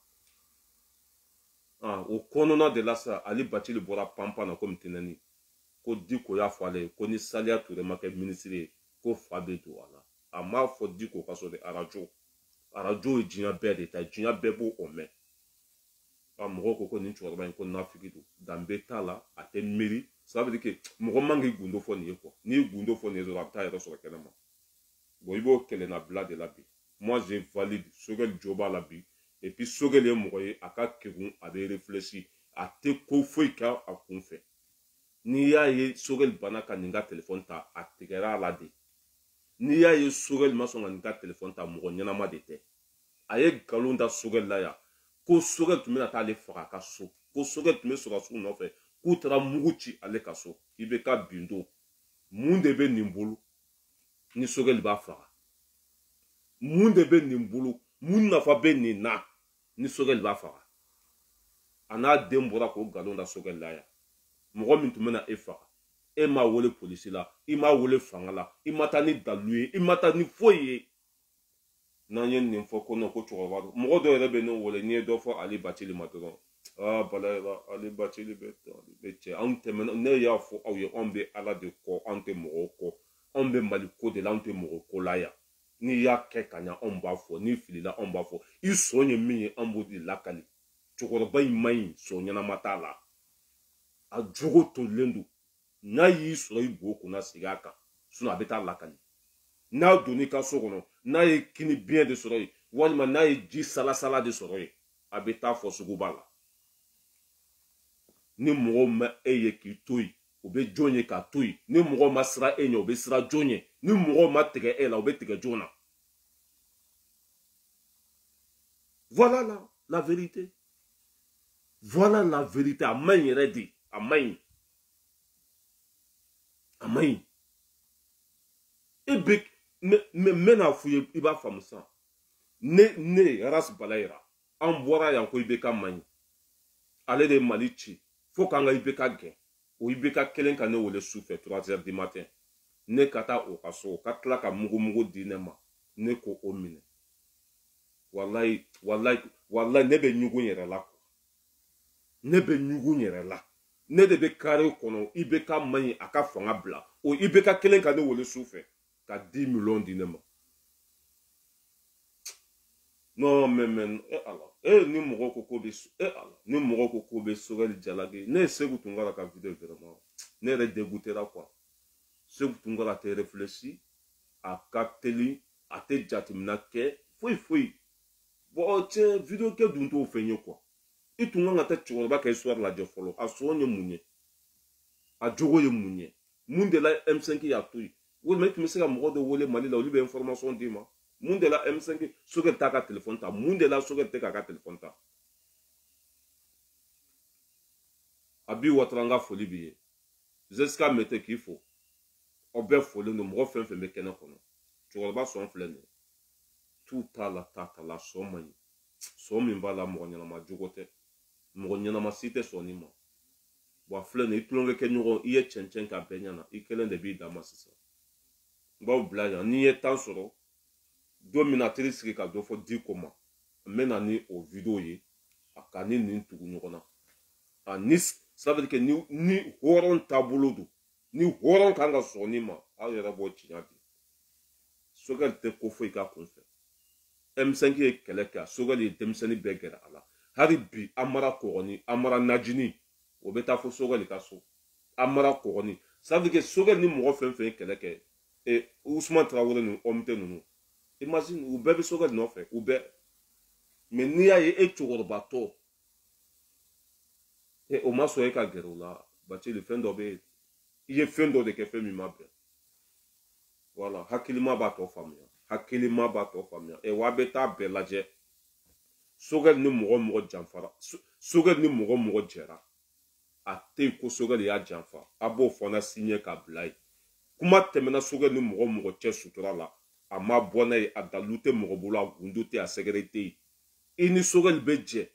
O kɔnɔna de la sa Ali Bacili bɔra panpan na komi tɛnɛni ko Diko y'a fɔ ale ye ko ni Saliya Ture ma kɛ ministre ye ko fa bɛ don a la, a m'a fɔ Diko ka sɔrɔ arajo ye diɲɛ bɛɛ de ta ye, diɲɛ bɛɛ b'o mɛn, a mɔgɔ ko nin cɛkɔrɔba in ko nafiki don danbe t'a la a tɛ miiri ça veut dire que mɔgɔ man k'i gundo fɔ nin ye quoi n'i ye gundo fɔ nin ye dɔrɔn a bɛ taa yɛrɛ sɔrɔ kɛnɛma bon i b'o kɛlɛna bila de la bi moi je valide Sogɛli jo b'a la bi et puis Sogɛli ye mɔgɔ ye a ka kegun a bɛ réfléchir a tɛ ko foyi kɛ a kun fɛ n'i y'a ye Sogɛli banna ka nin ka téléphone ta a tigɛra a la de n'i y'a ye Sogɛli ma sɔn ka nin ka téléphone ta mɔgɔ ɲɛnama de tɛ a ye nkalon da Sogɛli la yan ko Sogɛli tun bɛna taa ale faga a ka so ko Sogɛli tun bɛ sɔrɔsiw nɔfɛ k'u taara mugu ci ale ka so i bɛ ka bin don mun de bɛ nin bolo ni Sogɛli b'a faga mun de bɛ nin bolo mun nafa bɛ nin na ni Sogɛli b'a faga a n'a den bɔra k'o nkalon da Sogɛli la yan mɔgɔ min tun bɛna e faga e m'a wele polisi la i m'a wele fanga la i ma taa ni dalu ye i ma taa ni foyi ye n'an ye nin fɔ ko non ko cɛkɔrɔba don mɔgɔ dɔw yɛrɛ bɛ ne wele n'i ye dɔ fɔ Ali Bacili ma dɔrɔn balayira Ali Bacili bɛ cɛ anw tɛmɛna ne y'a fɔ aw ye anw bɛ Ala de kɔ anw tɛ mɔgɔw kɔ anw bɛ Mali ko de la anw tɛ mɔgɔ ko la yan n'i y'a kɛ ka ɲa anw b'a fɔ n'i filila anw b'a fɔ i sɔn ye min ye anw b'o de lakali cɛkɔrɔba in man ɲi sɔn ɲɛnama t'a la a jogo tolilen don n'a y'i sɔrɔ i b'o kunna segin a kan sinon a bɛ taa lakali n'a donn'i ka so kɔnɔ n'a ye kini biɲɛ de sɔrɔ yen walima n'a ye ji salasala de sɔrɔ yen a bɛ taa fɔ suguba la ni mɔgɔw ma e ye k'i to yen o bɛ jɔn ye k'a to yen ni mɔgɔw ma siran e ɲɛ o bɛ siran jɔn ye ni mɔgɔw ma tigɛ e la o bɛ tigɛ jɔn na voilà la vérité voilà la vérité a man ɲi yɛrɛ de a man ɲi a man ɲi e bɛ n bɛna f'u ye i b'a faamu sisan ne Ras Balayira an bɔra yan ko IBK man ɲi ale de ye Mali ci fo k'an ka IBK gɛn o IBK kelen ka ne wele sufɛ 3h du matin ne ka taa o ka so o ka tila ka mugu di ne ma ne ko o minɛ walayi ne bɛ ɲugun yɛrɛ la ne bɛ ɲugun yɛrɛ la ne de bɛ kare kɔnɔ IBK man ɲi a ka fanga bila o IBK kelen ka ne wele sufɛ ka 10 millions di ne ma non mais ala ni mɔgɔ ko ko bɛ ala ni mɔgɔ ko ko bɛ Sogɛli Jalaki ne ye Segu Tunkara ka vidéo vraiment ne yɛrɛ dégoûtera quoi Segu Tunkara tɛ réfléchi a ka teli a tɛ jateminɛ kɛ foyi bon tiɲɛ vidéo kɛ dun t'o fɛn ye quoi i tun kan ka taa cɛkɔrɔba ka histoire lajɛ fɔlɔ a sɔn ye mun ye a jogo ye mun ye mun de la M5 y'a to yen walima i tun bɛ se ka mɔgɔ dɔ wele Mali la olu bɛ information d'i ma mun de la M5 Sogɛli t'a ka téléphone ta mun de la Sogɛli tɛ k'a ka téléphone ta Abi Watara n ka foli b'i ye Zeska Mete k'i fo aw bɛɛ folen don mɔgɔ fɛn fɛn bɛ kɛnɛ kɔnɔ cɛkɔrɔba sɔn filɛ nin ye tu t'a la t'a ta la sɔn man ɲi sɔn min b'a la mɔgɔ ɲɛnama jogo tɛ mɔgɔ ɲɛnama si tɛ sɔn nin ma wa filɛ nin ye i tulonkɛ kɛ ɲɔgɔn i ye cɛncɛn ka bɛɛ ɲɛna i kelen de b'i dama sisan n b'aw bila yan n'i ye temps sɔrɔ don min na teri sigi ka dɔ fɔ Diko ma n bɛ na ni o vidéo ye a ka ni nin tugu ɲɔgɔn na ni ça veut dire que ni hɔrɔn taabolo don ni hɔrɔn kan ka sɔn nin ma aw yɛrɛ b'o tiɲɛ di Sogɛli tɛ ko foyi k'a kun fɛ M5 ye kɛlɛ kɛ Sogɛli ye denmisɛnnin bɛɛ gɛrɛ a la hali bi Amara Kɔgɔni Amara Najini o bɛ taa fɔ Sogɛli ka so Amara Kɔgɔni ça veut dire que Sogɛli ni mɔgɔ fɛn fɛn ye kɛlɛ kɛ Ousmane Traoré ni OMT ninnu imagine u bɛɛ bɛ Sogɛli nɔfɛ u bɛɛ mais n'i y'a ye e cɛkɔrɔba tɔ o ma sɔn e ka gɛrɛ o la Bacili fɛn dɔ bɛ yen i ye fɛn dɔ de kɛ fɛn min ma bɛn voilà hakilima b'a tɔ faamuya hakilima b'a tɔ faamuya wa a bɛ taa bɛɛ lajɛ Sogɛli ni mɔgɔ janfara Sogɛli ni mɔgɔ jɛra a tɛ yen ko Sogɛli y'a janfa a b'o fana signé k'a bila yen kuma tɛmɛna Sogɛli ni mɔgɔ cɛ sutura la a ma bɔ n'a ye a dalu tɛ mɔgɔ bolo a gundo tɛ a sɛgɛrɛ tɛ yen i ni Sogɛli bɛ jɛ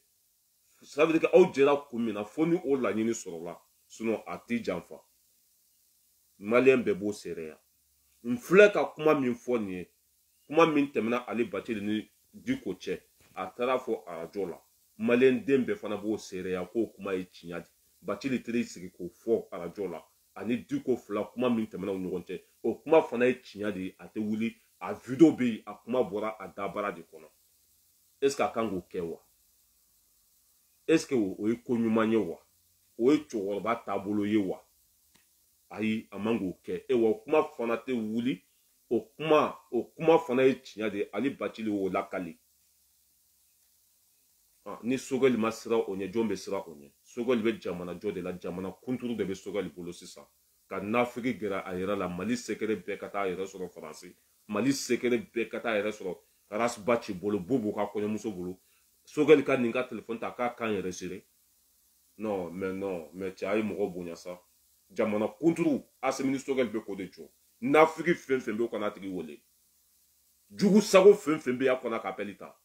ça veut dire que aw jɛra kun min na fo ni o laɲini sɔrɔla sinon a t'i janfa maliyɛn bɛɛ b'o seereya n filɛ ka kuma min fɔ nin ye kuma min tɛmɛna Ali Bacili ni Diko cɛ a taara fɔ arajo la maliyɛn den bɛɛ fana b'o seereya k'o kuma ye tiɲɛ de Bacili teri sigi k'o fɔ arajo la ani Diko fila kuma min tɛmɛna u ɲɔgɔn cɛ o kuma fana ye tiɲɛ de ye a tɛ wuli a vidéo bɛ yen a kuma bɔra a dabara de kɔnɔ est ce que a kan k'o kɛ wa est-ce que o ye ko ɲuman ye wa o ye cɛkɔrɔba taabolo ye wa ayi a man k'o kɛ e wa kuma fana tɛ wuli o kuma fana ye tiɲɛ de ale Bacili o lakali ni Sogɛli ma siran o ɲɛ jɔn bɛ siran o ɲɛ Sogɛli bɛ jamana jɔ de la jamana kunturu de bɛ Sogɛli bolo sisan ka nafiki gɛrɛ a yɛrɛ la Mali sekere bɛɛ ka taa a yɛrɛ sɔrɔ Faransi Mali sekere bɛɛ ka taa a yɛrɛ sɔrɔ Ras Baci bolo Bobo ka kɔɲɔmuso bolo Sogɛli ka nin ka telefɔni ta k'a kan yɛrɛ sere non mais cɛ a ye mɔgɔ bonya sa jamana kunturu Asimi ni Sogɛli bɛ k'o de jɔ nafiki fɛn fɛn bɛ o kana a tigi wele jugu sago fɛn fɛn bɛ a kɔnɔ ka appeli ta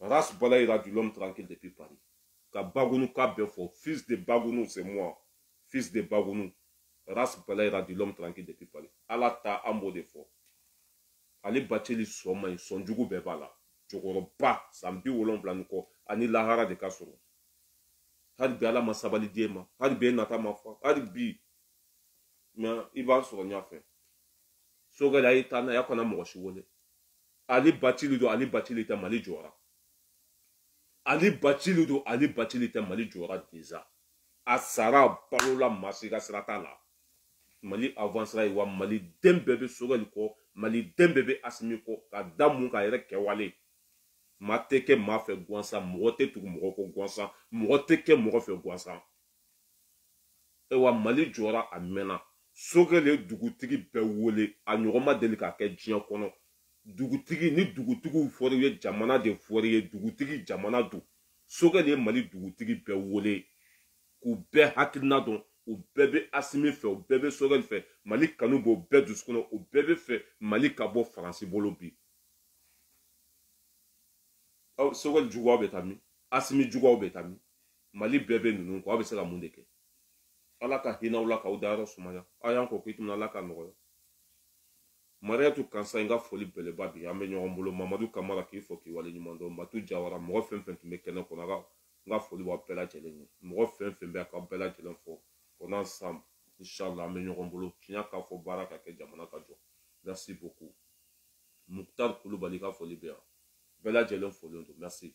Ras Balayira du l'homme tranquille depuis Paris. Ka Bagounou ka befo, fils de Bagounou, c'est moi. Fils de Bagounou. Ras Balayira du l'homme tranquille depuis Paris. Ala ta ambo de fo. Ali Bacili soma son jugu bebala. Jogoro ba, sambi wolon blanco, ani lahara de kasoro. Hadi bi ala masabali diema, hadi bi nata mafa, hadi bi. Mais il va sur nya fait. Soga la itana ya kona mo shiwole. Ali Bacili ta Mali jora. Ali Bacili tɛ Mali jɔra déjà a sara balola masi ka sirata la Mali avancera wa Mali den bɛɛ bɛ Sogɛli kɔ Mali den bɛɛ bɛ Asimi kɔ ka da mun ka yɛrɛ kɛwale maa tɛ kɛ maa fɛ gansan mɔgɔ tɛ tugu mɔgɔ kɔ gansan mɔgɔ tɛ kɛ mɔgɔ fɛ gansan wa Mali jɔra a mɛnna Sogɛli ye dugutigi bɛɛ wele a ɲɔgɔn ma deli k'a kɛ diɲɛ kɔnɔ dugutigi ni dugutigiw fɔra ye jamana de fɔra ye dugutigi jamana do Sogɛli ye Mali dugutigi bɛɛ wele k'u bɛɛ hakilina dɔn u bɛɛ bɛ Asimi fɛ u bɛɛ bɛ Sogɛli fɛ Mali kanu b'o bɛɛ dusukun u bɛɛ bɛ fɛ Mali ka bɔ Faransi bolo bi Sogɛli juguyaw bɛ taa min Asimi juguyaw bɛ taa min Mali bɛɛ bɛ ninnu kɔ aw bɛ se ka mun de kɛ Ala ka hinɛ aw la k'aw dayɔrɔ sumaya aw y'an kɔ k'i tun Ala ka nɔgɔya Mariatu Kansa in ka foli beleba bi an bɛ ɲɔgɔn bolo Mamadu Kamara k'i fɔ k'i waleɲuman dɔn Matu Jawara mɔgɔ fɛn fɛn tun bɛ kɛnɛ kɔnɔ n ka foli b'aw bɛɛ lajɛlen ye mɔgɔ fɛn fɛn bɛ a k'aw bɛɛ lajɛlen fɔ on ensemble inchallah an bɛ ɲɔgɔn bolo tiɲɛ k'a fɔ baara ka kɛ jamana ka jɔ merci beaucoup Muktar Kulubali ka foli bɛ yan bɛɛ lajɛlen folen don merci